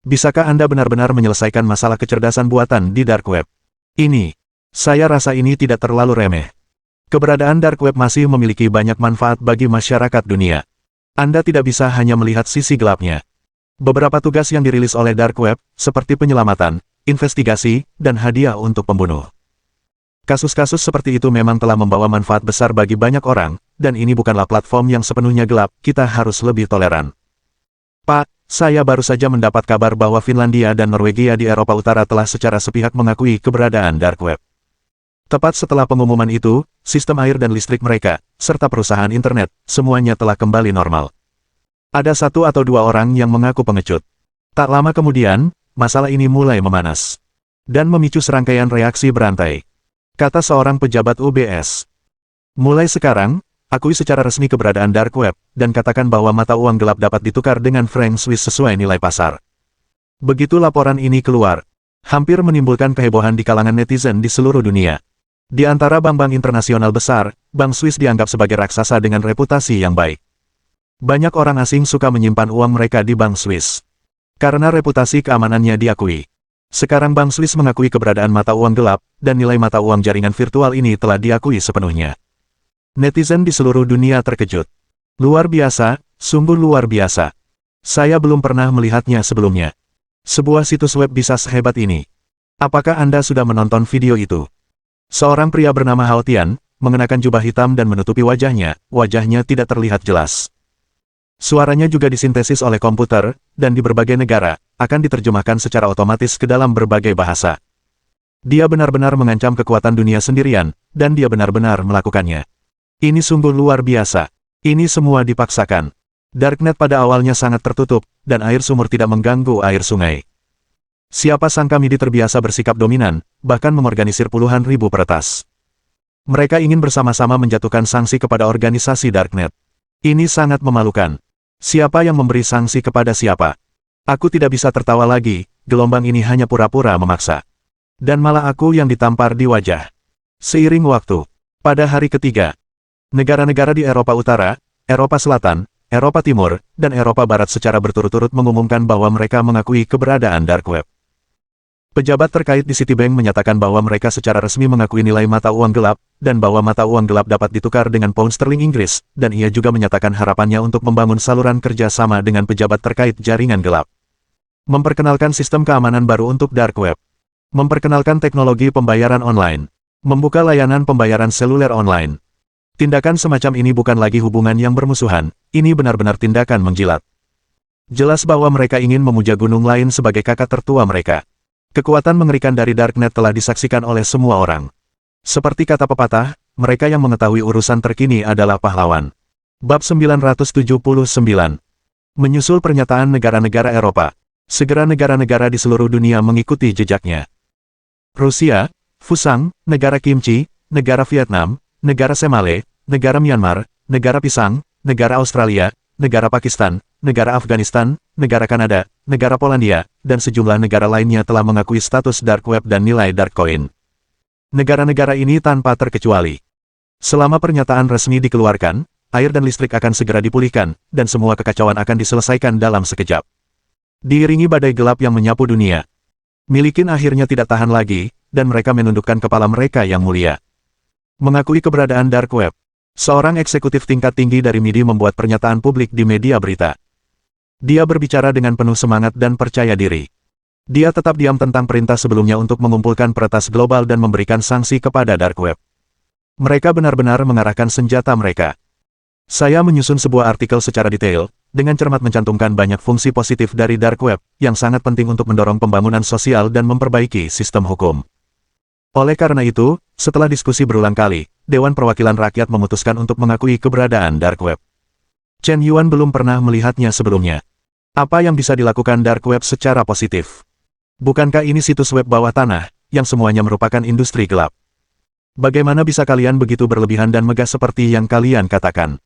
Speaker 1: Bisakah Anda benar-benar menyelesaikan masalah kecerdasan buatan di dark web? Saya rasa ini tidak terlalu remeh. Keberadaan dark web masih memiliki banyak manfaat bagi masyarakat dunia. Anda tidak bisa hanya melihat sisi gelapnya. Beberapa tugas yang dirilis oleh dark web, seperti penyelamatan, investigasi, dan hadiah untuk pembunuh. Kasus-kasus seperti itu memang telah membawa manfaat besar bagi banyak orang, dan ini bukanlah platform yang sepenuhnya gelap, kita harus lebih toleran. Pak, saya baru saja mendapat kabar bahwa Finlandia dan Norwegia di Eropa Utara telah secara sepihak mengakui keberadaan dark web. Tepat setelah pengumuman itu, sistem air dan listrik mereka, serta perusahaan internet, semuanya telah kembali normal. Ada 1 atau 2 orang yang mengaku pengecut. Tak lama kemudian, masalah ini mulai memanas. Dan memicu serangkaian reaksi berantai. Kata seorang pejabat UBS. Mulai sekarang, akui secara resmi keberadaan dark web, dan katakan bahwa mata uang gelap dapat ditukar dengan franc Swiss sesuai nilai pasar. Begitu laporan ini keluar, hampir menimbulkan kehebohan di kalangan netizen di seluruh dunia. Di antara bank-bank internasional besar, Bank Swiss dianggap sebagai raksasa dengan reputasi yang baik. Banyak orang asing suka menyimpan uang mereka di Bank Swiss. Karena reputasi keamanannya diakui. Sekarang Bank Swiss mengakui keberadaan mata uang gelap, dan nilai mata uang jaringan virtual ini telah diakui sepenuhnya. Netizen di seluruh dunia terkejut. Luar biasa, sungguh luar biasa. Saya belum pernah melihatnya sebelumnya. Sebuah situs web bisa sehebat ini. Apakah Anda sudah menonton video itu? Seorang pria bernama Hao Tian, mengenakan jubah hitam dan menutupi wajahnya tidak terlihat jelas. Suaranya juga disintesis oleh komputer, dan di berbagai negara, akan diterjemahkan secara otomatis ke dalam berbagai bahasa. Dia benar-benar mengancam kekuatan dunia sendirian, dan dia benar-benar melakukannya. Ini sungguh luar biasa. Ini semua dipaksakan. Darknet pada awalnya sangat tertutup, dan air sumur tidak mengganggu air sungai. Siapa sangka MIDI terbiasa bersikap dominan, bahkan mengorganisir puluhan ribu peretas. Mereka ingin bersama-sama menjatuhkan sanksi kepada organisasi Darknet. Ini sangat memalukan. Siapa yang memberi sanksi kepada siapa? Aku tidak bisa tertawa lagi, gelombang ini hanya pura-pura memaksa. Dan malah aku yang ditampar di wajah. Seiring waktu, pada hari ketiga, negara-negara di Eropa Utara, Eropa Selatan, Eropa Timur, dan Eropa Barat secara berturut-turut mengumumkan bahwa mereka mengakui keberadaan dark web. Pejabat terkait di Citibank menyatakan bahwa mereka secara resmi mengakui nilai mata uang gelap, dan bahwa mata uang gelap dapat ditukar dengan pound sterling Inggris, dan ia juga menyatakan harapannya untuk membangun saluran kerja sama dengan pejabat terkait jaringan gelap. Memperkenalkan sistem keamanan baru untuk Dark Web. Memperkenalkan teknologi pembayaran online. Membuka layanan pembayaran seluler online. Tindakan semacam ini bukan lagi hubungan yang bermusuhan, ini benar-benar tindakan menjilat. Jelas bahwa mereka ingin memuja gunung lain sebagai kakak tertua mereka. Kekuatan mengerikan dari Darknet telah disaksikan oleh semua orang. Seperti kata pepatah, mereka yang mengetahui urusan terkini adalah pahlawan. Bab 979. Menyusul pernyataan negara-negara Eropa, segera negara-negara di seluruh dunia mengikuti jejaknya. Rusia, Fusang, negara Kimchi, negara Vietnam, negara Semale, negara Myanmar, negara Pisang, negara Australia, negara Pakistan, negara Afghanistan, negara Kanada, negara Polandia, dan sejumlah negara lainnya telah mengakui status Dark Web dan nilai Dark Coin. Negara-negara ini tanpa terkecuali. Selama pernyataan resmi dikeluarkan, air dan listrik akan segera dipulihkan, dan semua kekacauan akan diselesaikan dalam sekejap. Diiringi badai gelap yang menyapu dunia, Milikin akhirnya tidak tahan lagi, dan mereka menundukkan kepala mereka yang mulia. Mengakui keberadaan Dark Web, seorang eksekutif tingkat tinggi dari MIDI membuat pernyataan publik di media berita. Dia berbicara dengan penuh semangat dan percaya diri. Dia tetap diam tentang perintah sebelumnya untuk mengumpulkan peretas global dan memberikan sanksi kepada Dark Web. Mereka benar-benar mengarahkan senjata mereka. Saya menyusun sebuah artikel secara detail, dengan cermat mencantumkan banyak fungsi positif dari Dark Web, yang sangat penting untuk mendorong pembangunan sosial dan memperbaiki sistem hukum. Oleh karena itu, setelah diskusi berulang kali, Dewan Perwakilan Rakyat memutuskan untuk mengakui keberadaan Dark Web. Chen Yuan belum pernah melihatnya sebelumnya. Apa yang bisa dilakukan Dark Web secara positif? Bukankah ini situs web bawah tanah, yang semuanya merupakan industri gelap? Bagaimana bisa kalian begitu berlebihan dan megah seperti yang kalian katakan?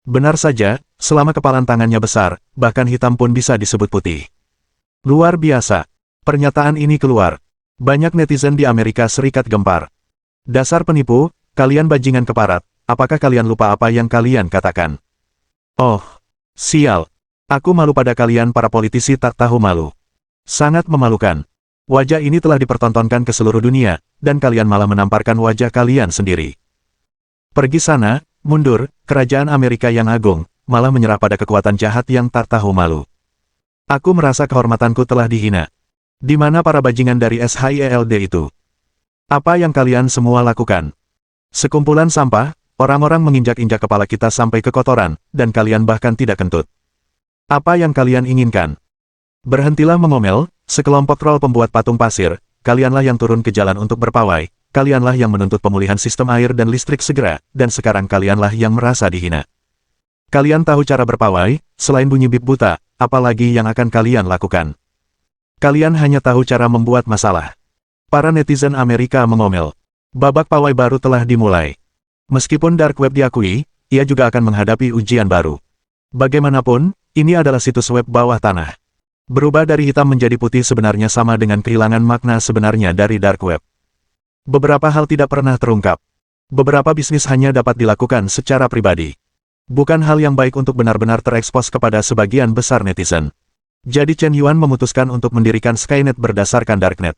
Speaker 1: Benar saja, selama kepalan tangannya besar, bahkan hitam pun bisa disebut putih. Luar biasa. Pernyataan ini keluar. Banyak netizen di Amerika Serikat gempar. Dasar penipu, kalian bajingan keparat, apakah kalian lupa apa yang kalian katakan? Oh, sial. Aku malu pada kalian para politisi tak tahu malu. Sangat memalukan. Wajah ini telah dipertontonkan ke seluruh dunia, dan kalian malah menamparkan wajah kalian sendiri. Pergi sana, mundur, kerajaan Amerika yang agung, malah menyerah pada kekuatan jahat yang tak tahu malu. Aku merasa kehormatanku telah dihina. Di mana para bajingan dari SHIELD itu? Apa yang kalian semua lakukan? Sekumpulan sampah, orang-orang menginjak-injak kepala kita sampai ke kotoran, dan kalian bahkan tidak kentut. Apa yang kalian inginkan? Berhentilah mengomel, sekelompok troll pembuat patung pasir, kalianlah yang turun ke jalan untuk berpawai, kalianlah yang menuntut pemulihan sistem air dan listrik segera, dan sekarang kalianlah yang merasa dihina. Kalian tahu cara berpawai, selain bunyi bip buta, apalagi yang akan kalian lakukan? Kalian hanya tahu cara membuat masalah. Para netizen Amerika mengomel. Babak pawai baru telah dimulai. Meskipun Dark Web diakui, ia juga akan menghadapi ujian baru. Bagaimanapun, ini adalah situs web bawah tanah. Berubah dari hitam menjadi putih sebenarnya sama dengan kehilangan makna sebenarnya dari Dark Web. Beberapa hal tidak pernah terungkap. Beberapa bisnis hanya dapat dilakukan secara pribadi. Bukan hal yang baik untuk benar-benar terekspos kepada sebagian besar netizen. Jadi Chen Yuan memutuskan untuk mendirikan Skynet berdasarkan Darknet.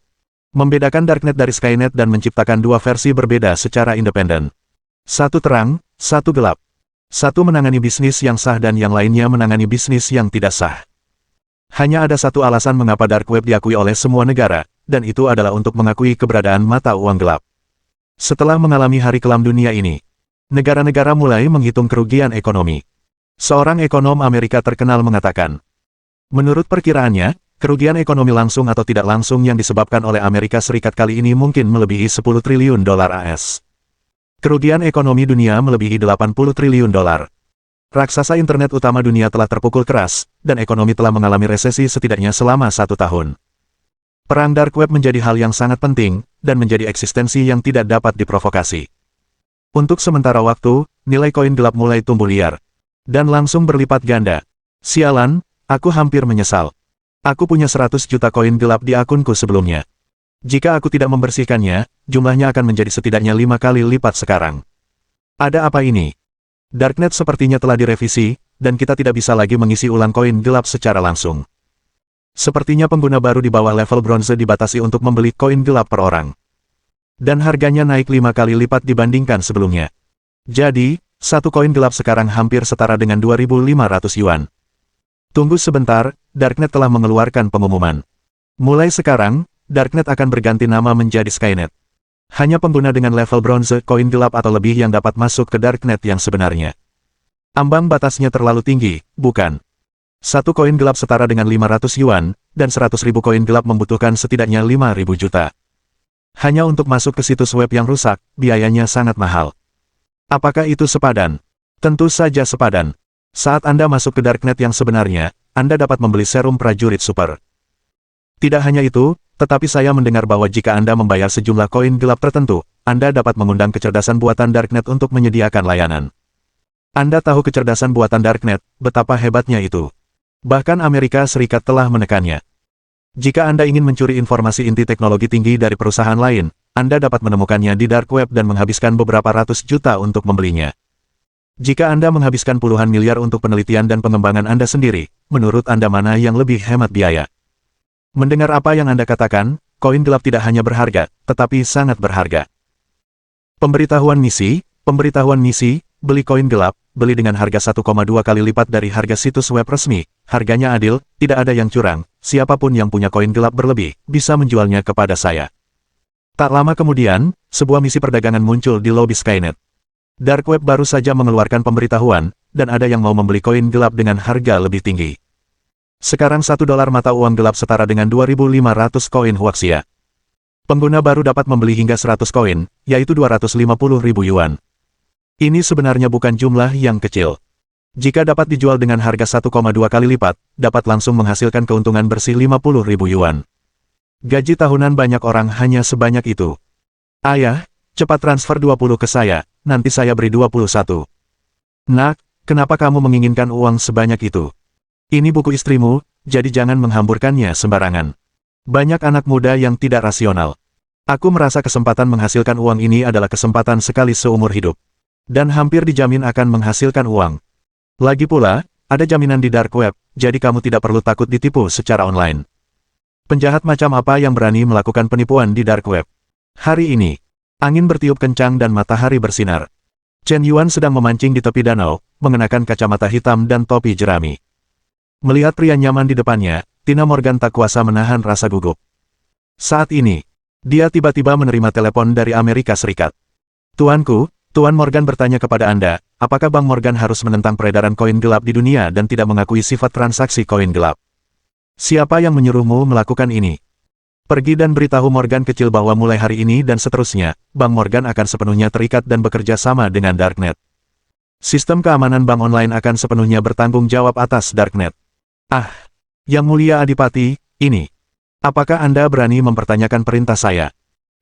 Speaker 1: Membedakan Darknet dari Skynet dan menciptakan dua versi berbeda secara independen. Satu terang, satu gelap. Satu menangani bisnis yang sah dan yang lainnya menangani bisnis yang tidak sah. Hanya ada satu alasan mengapa Dark Web diakui oleh semua negara, dan itu adalah untuk mengakui keberadaan mata uang gelap. Setelah mengalami hari kelam dunia ini, negara-negara mulai menghitung kerugian ekonomi. Seorang ekonom Amerika terkenal mengatakan, menurut perkiraannya, kerugian ekonomi langsung atau tidak langsung yang disebabkan oleh Amerika Serikat kali ini mungkin melebihi 10 triliun dolar AS. Kerugian ekonomi dunia melebihi 80 triliun dolar. Raksasa internet utama dunia telah terpukul keras, dan ekonomi telah mengalami resesi setidaknya selama 1 tahun. Perang Dark Web menjadi hal yang sangat penting, dan menjadi eksistensi yang tidak dapat diprovokasi. Untuk sementara waktu, nilai koin gelap mulai tumbuh liar. Dan langsung berlipat ganda. Sialan, aku hampir menyesal. Aku punya 100 juta koin gelap di akunku sebelumnya. Jika aku tidak membersihkannya, jumlahnya akan menjadi setidaknya 5 kali lipat sekarang. Ada apa ini? Darknet sepertinya telah direvisi, dan kita tidak bisa lagi mengisi ulang koin gelap secara langsung. Sepertinya pengguna baru di bawah level bronze dibatasi untuk membeli koin gelap per orang. Dan harganya naik 5 kali lipat dibandingkan sebelumnya. Jadi, satu koin gelap sekarang hampir setara dengan 2.500 yuan. Tunggu sebentar, Darknet telah mengeluarkan pengumuman. Mulai sekarang, Darknet akan berganti nama menjadi Skynet. Hanya pengguna dengan level bronze koin gelap atau lebih yang dapat masuk ke Darknet yang sebenarnya. Ambang batasnya terlalu tinggi, bukan? Satu koin gelap setara dengan 500 yuan, dan 100.000 koin gelap membutuhkan setidaknya 5.000 juta. Hanya untuk masuk ke situs web yang rusak, biayanya sangat mahal. Apakah itu sepadan? Tentu saja sepadan. Saat Anda masuk ke Darknet yang sebenarnya, Anda dapat membeli serum prajurit super. Tidak hanya itu, tetapi saya mendengar bahwa jika Anda membayar sejumlah koin gelap tertentu, Anda dapat mengundang kecerdasan buatan Darknet untuk menyediakan layanan. Anda tahu kecerdasan buatan Darknet, betapa hebatnya itu. Bahkan Amerika Serikat telah menekannya. Jika Anda ingin mencuri informasi inti teknologi tinggi dari perusahaan lain, Anda dapat menemukannya di Dark Web dan menghabiskan beberapa ratus juta untuk membelinya. Jika Anda menghabiskan puluhan miliar untuk penelitian dan pengembangan Anda sendiri, menurut Anda mana yang lebih hemat biaya? Mendengar apa yang Anda katakan, koin gelap tidak hanya berharga, tetapi sangat berharga. Pemberitahuan misi, beli koin gelap, beli dengan harga 1,2 kali lipat dari harga situs web resmi, harganya adil, tidak ada yang curang, siapapun yang punya koin gelap berlebih, bisa menjualnya kepada saya. Tak lama kemudian, sebuah misi perdagangan muncul di lobi Skynet. Dark Web baru saja mengeluarkan pemberitahuan, dan ada yang mau membeli koin gelap dengan harga lebih tinggi. Sekarang $1 mata uang gelap setara dengan 2.500 koin Huaxia. Pengguna baru dapat membeli hingga 100 koin, yaitu 250.000 yuan. Ini sebenarnya bukan jumlah yang kecil. Jika dapat dijual dengan harga 1,2 kali lipat, dapat langsung menghasilkan keuntungan bersih 50.000 yuan. Gaji tahunan banyak orang hanya sebanyak itu. Ayah, cepat transfer 20 ke saya, nanti saya beri 21. Nak, kenapa kamu menginginkan uang sebanyak itu? Ini buku istrimu, jadi jangan menghamburkannya sembarangan. Banyak anak muda yang tidak rasional. Aku merasa kesempatan menghasilkan uang ini adalah kesempatan sekali seumur hidup. Dan hampir dijamin akan menghasilkan uang. Lagi pula, ada jaminan di Dark Web, jadi kamu tidak perlu takut ditipu secara online. Penjahat macam apa yang berani melakukan penipuan di Dark Web? Hari ini, angin bertiup kencang dan matahari bersinar. Chen Yuan sedang memancing di tepi danau, mengenakan kacamata hitam dan topi jerami. Melihat pria nyaman di depannya, Tina Morgan tak kuasa menahan rasa gugup. Saat ini, dia tiba-tiba menerima telepon dari Amerika Serikat. Tuanku, Tuan Morgan bertanya kepada Anda, apakah Bank Morgan harus menentang peredaran koin gelap di dunia dan tidak mengakui sifat transaksi koin gelap? Siapa yang menyuruhmu melakukan ini? Pergi dan beritahu Morgan kecil bahwa mulai hari ini dan seterusnya, Bank Morgan akan sepenuhnya terikat dan bekerja sama dengan Darknet. Sistem keamanan bank online akan sepenuhnya bertanggung jawab atas Darknet. Ah, Yang Mulia Adipati, ini. Apakah Anda berani mempertanyakan perintah saya?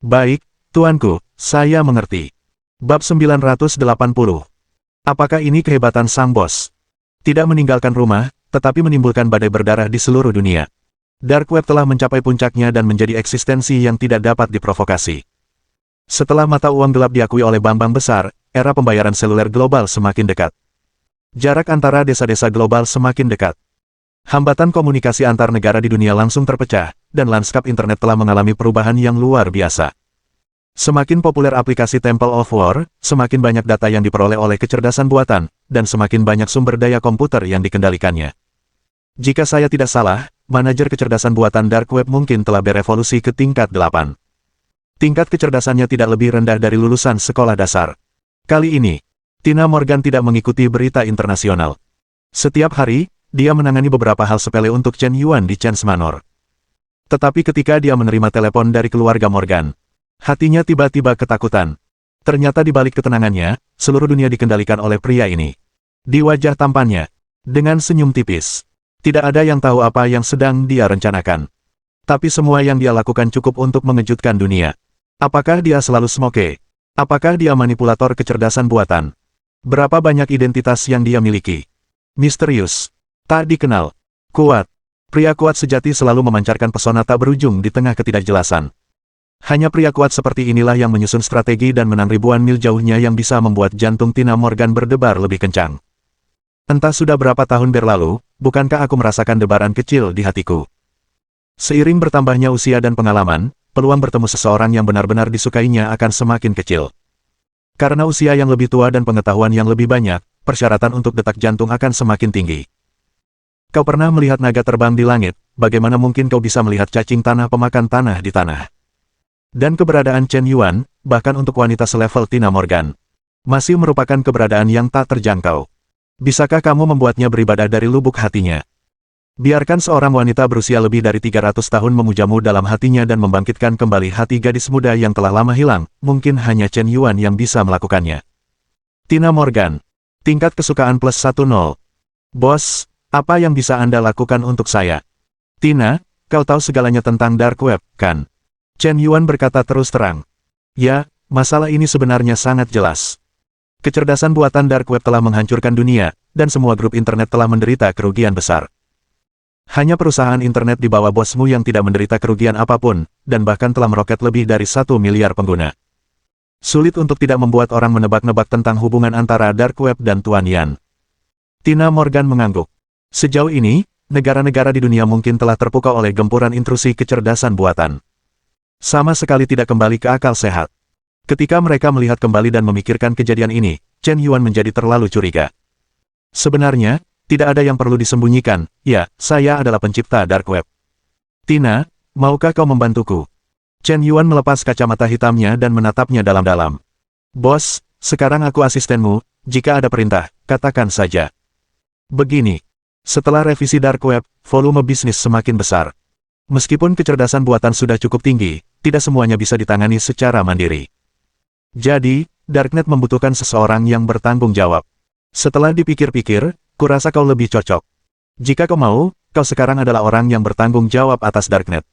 Speaker 1: Baik, Tuanku, saya mengerti. Bab 980. Apakah ini kehebatan sang bos? Tidak meninggalkan rumah, tetapi menimbulkan badai berdarah di seluruh dunia. Dark Web telah mencapai puncaknya dan menjadi eksistensi yang tidak dapat diprovokasi. Setelah mata uang gelap diakui oleh bank-bank besar, era pembayaran seluler global semakin dekat. Jarak antara desa-desa global semakin dekat. Hambatan komunikasi antar negara di dunia langsung terpecah, dan lanskap internet telah mengalami perubahan yang luar biasa. Semakin populer aplikasi Temple of War, semakin banyak data yang diperoleh oleh kecerdasan buatan, dan semakin banyak sumber daya komputer yang dikendalikannya. Jika saya tidak salah, manajer kecerdasan buatan Dark Web mungkin telah berevolusi ke tingkat 8. Tingkat kecerdasannya tidak lebih rendah dari lulusan sekolah dasar. Kali ini, Tina Morgan tidak mengikuti berita internasional. Setiap hari, dia menangani beberapa hal sepele untuk Chen Yuan di Chance Manor. Tetapi ketika dia menerima telepon dari keluarga Morgan, hatinya tiba-tiba ketakutan. Ternyata di balik ketenangannya, seluruh dunia dikendalikan oleh pria ini. Di wajah tampannya, dengan senyum tipis, tidak ada yang tahu apa yang sedang dia rencanakan. Tapi semua yang dia lakukan cukup untuk mengejutkan dunia. Apakah dia selalu smoke? Apakah dia manipulator kecerdasan buatan? Berapa banyak identitas yang dia miliki? Misterius. Tak dikenal. Kuat. Pria kuat sejati selalu memancarkan pesona tak berujung di tengah ketidakjelasan. Hanya pria kuat seperti inilah yang menyusun strategi dan menang ribuan mil jauhnya yang bisa membuat jantung Tina Morgan berdebar lebih kencang. Entah sudah berapa tahun berlalu, bukankah aku merasakan debaran kecil di hatiku? Seiring bertambahnya usia dan pengalaman, peluang bertemu seseorang yang benar-benar disukainya akan semakin kecil. Karena usia yang lebih tua dan pengetahuan yang lebih banyak, persyaratan untuk detak jantung akan semakin tinggi. Kau pernah melihat naga terbang di langit, bagaimana mungkin kau bisa melihat cacing tanah pemakan tanah di tanah? Dan keberadaan Chen Yuan, bahkan untuk wanita selevel Tina Morgan, masih merupakan keberadaan yang tak terjangkau. Bisakah kamu membuatnya beribadah dari lubuk hatinya? Biarkan seorang wanita berusia lebih dari 300 tahun memujamu dalam hatinya dan membangkitkan kembali hati gadis muda yang telah lama hilang, mungkin hanya Chen Yuan yang bisa melakukannya. Tina Morgan. Tingkat kesukaan plus 10. Bos, apa yang bisa Anda lakukan untuk saya? Tina, kau tahu segalanya tentang Dark Web, kan? Chen Yuan berkata terus terang. Ya, masalah ini sebenarnya sangat jelas. Kecerdasan buatan Dark Web telah menghancurkan dunia, dan semua grup internet telah menderita kerugian besar. Hanya perusahaan internet di bawah bosmu yang tidak menderita kerugian apapun, dan bahkan telah meroket lebih dari 1 miliar pengguna. Sulit untuk tidak membuat orang menebak-nebak tentang hubungan antara Dark Web dan Tuan Yan. Tina Morgan mengangguk. Sejauh ini, negara-negara di dunia mungkin telah terpukau oleh gempuran intrusi kecerdasan buatan. Sama sekali tidak kembali ke akal sehat. Ketika mereka melihat kembali dan memikirkan kejadian ini, Chen Yuan menjadi terlalu curiga. Sebenarnya, tidak ada yang perlu disembunyikan, ya, saya adalah pencipta Dark Web. Tina, maukah kau membantuku? Chen Yuan melepas kacamata hitamnya dan menatapnya dalam-dalam. Bos, sekarang aku asistenmu, jika ada perintah, katakan saja. Begini, setelah revisi Dark Web, volume bisnis semakin besar. Meskipun kecerdasan buatan sudah cukup tinggi, tidak semuanya bisa ditangani secara mandiri. Jadi, Darknet membutuhkan seseorang yang bertanggung jawab. Setelah dipikir-pikir, kurasa kau lebih cocok. Jika kau mau, kau sekarang adalah orang yang bertanggung jawab atas Darknet.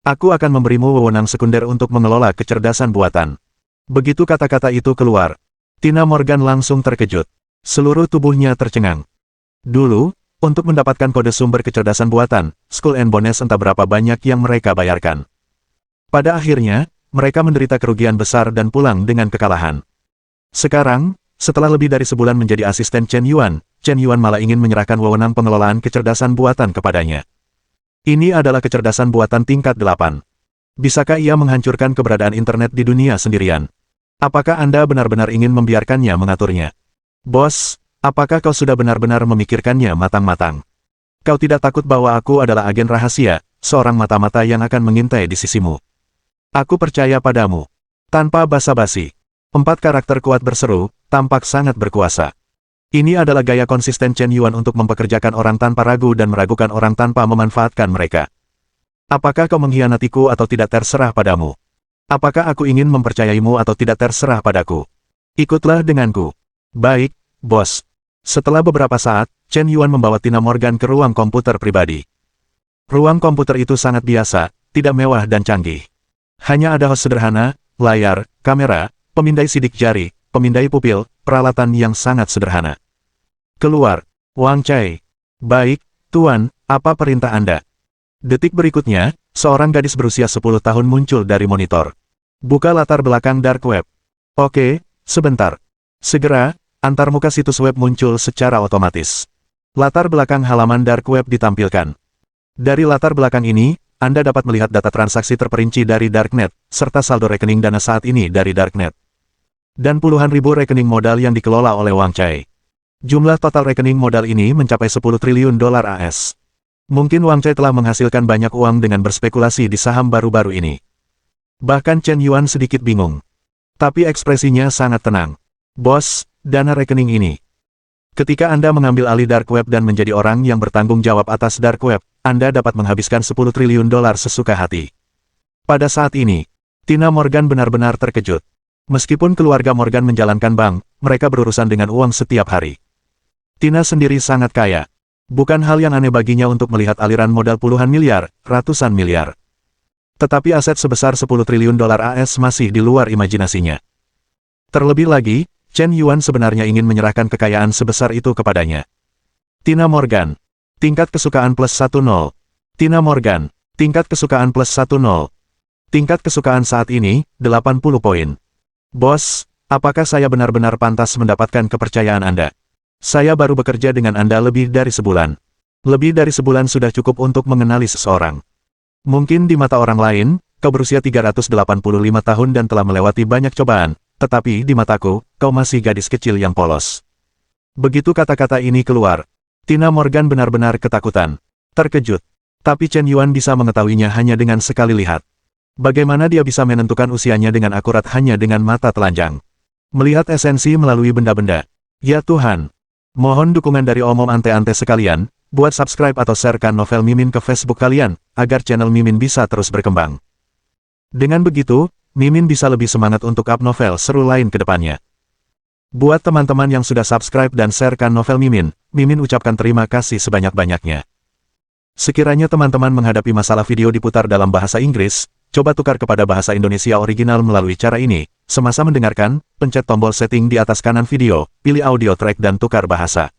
Speaker 1: Aku akan memberimu wewenang sekunder untuk mengelola kecerdasan buatan. Begitu kata-kata itu keluar, Tina Morgan langsung terkejut. Seluruh tubuhnya tercengang. Dulu, untuk mendapatkan kode sumber kecerdasan buatan, Skull and Bones entah berapa banyak yang mereka bayarkan. Pada akhirnya, mereka menderita kerugian besar dan pulang dengan kekalahan. Sekarang, setelah lebih dari sebulan menjadi asisten Chen Yuan malah ingin menyerahkan wewenang pengelolaan kecerdasan buatan kepadanya. Ini adalah kecerdasan buatan tingkat 8. Bisakah ia menghancurkan keberadaan internet di dunia sendirian? Apakah Anda benar-benar ingin membiarkannya mengaturnya? Bos, apakah kau sudah benar-benar memikirkannya matang-matang? Kau tidak takut bahwa aku adalah agen rahasia, seorang mata-mata yang akan mengintai di sisimu? Aku percaya padamu. Tanpa basa-basi. 4 karakter kuat berseru, tampak sangat berkuasa. Ini adalah gaya konsisten Chen Yuan untuk mempekerjakan orang tanpa ragu dan meragukan orang tanpa memanfaatkan mereka. Apakah kau mengkhianatiku atau tidak terserah padamu? Apakah aku ingin mempercayaimu atau tidak terserah padaku? Ikutlah denganku. Baik, bos. Setelah beberapa saat, Chen Yuan membawa Tina Morgan ke ruang komputer pribadi. Ruang komputer itu sangat biasa, tidak mewah dan canggih. Hanya ada host sederhana, layar, kamera, pemindai sidik jari, pemindai pupil, peralatan yang sangat sederhana. Keluar, Wang Cai. Baik, Tuan, apa perintah Anda? Detik berikutnya, seorang gadis berusia 10 tahun muncul dari monitor. Buka latar belakang Dark Web. Oke, sebentar. Segera, antarmuka situs web muncul secara otomatis. Latar belakang halaman Dark Web ditampilkan. Dari latar belakang ini, Anda dapat melihat data transaksi terperinci dari Darknet, serta saldo rekening dana saat ini dari Darknet. Dan puluhan ribu rekening modal yang dikelola oleh Wang Cai. Jumlah total rekening modal ini mencapai 10 triliun dolar AS. Mungkin Wang Cai telah menghasilkan banyak uang dengan berspekulasi di saham baru-baru ini. Bahkan Chen Yuan sedikit bingung. Tapi ekspresinya sangat tenang. Bos, dana rekening ini. Ketika Anda mengambil alih Dark Web dan menjadi orang yang bertanggung jawab atas Dark Web, Anda dapat menghabiskan 10 triliun dolar sesuka hati. Pada saat ini, Tina Morgan benar-benar terkejut. Meskipun keluarga Morgan menjalankan bank, mereka berurusan dengan uang setiap hari. Tina sendiri sangat kaya. Bukan hal yang aneh baginya untuk melihat aliran modal puluhan miliar, ratusan miliar. Tetapi aset sebesar 10 triliun dolar AS masih di luar imajinasinya. Terlebih lagi, Chen Yuan sebenarnya ingin menyerahkan kekayaan sebesar itu kepadanya. Tina Morgan. Tingkat kesukaan plus 10. Tina Morgan. Tingkat kesukaan plus 10. Tingkat kesukaan saat ini, 80 poin. Bos, apakah saya benar-benar pantas mendapatkan kepercayaan Anda? Saya baru bekerja dengan Anda lebih dari sebulan. Lebih dari sebulan sudah cukup untuk mengenali seseorang. Mungkin di mata orang lain, kau berusia 385 tahun dan telah melewati banyak cobaan, tetapi di mataku, kau masih gadis kecil yang polos. Begitu kata-kata ini keluar, Tina Morgan benar-benar ketakutan, terkejut. Tapi Chen Yuan bisa mengetahuinya hanya dengan sekali lihat. Bagaimana dia bisa menentukan usianya dengan akurat hanya dengan mata telanjang? Melihat esensi melalui benda-benda. Ya Tuhan! Mohon dukungan dari omom ante-ante sekalian, buat subscribe atau sharekan novel Mimin ke Facebook kalian, agar channel Mimin bisa terus berkembang. Dengan begitu, Mimin bisa lebih semangat untuk up novel seru lain ke depannya. Buat teman-teman yang sudah subscribe dan sharekan novel Mimin, Mimin ucapkan terima kasih sebanyak-banyaknya. Sekiranya teman-teman menghadapi masalah video diputar dalam bahasa Inggris, coba tukar kepada bahasa Indonesia original melalui cara ini. Semasa mendengarkan, pencet tombol setting di atas kanan video, pilih audio track dan tukar bahasa.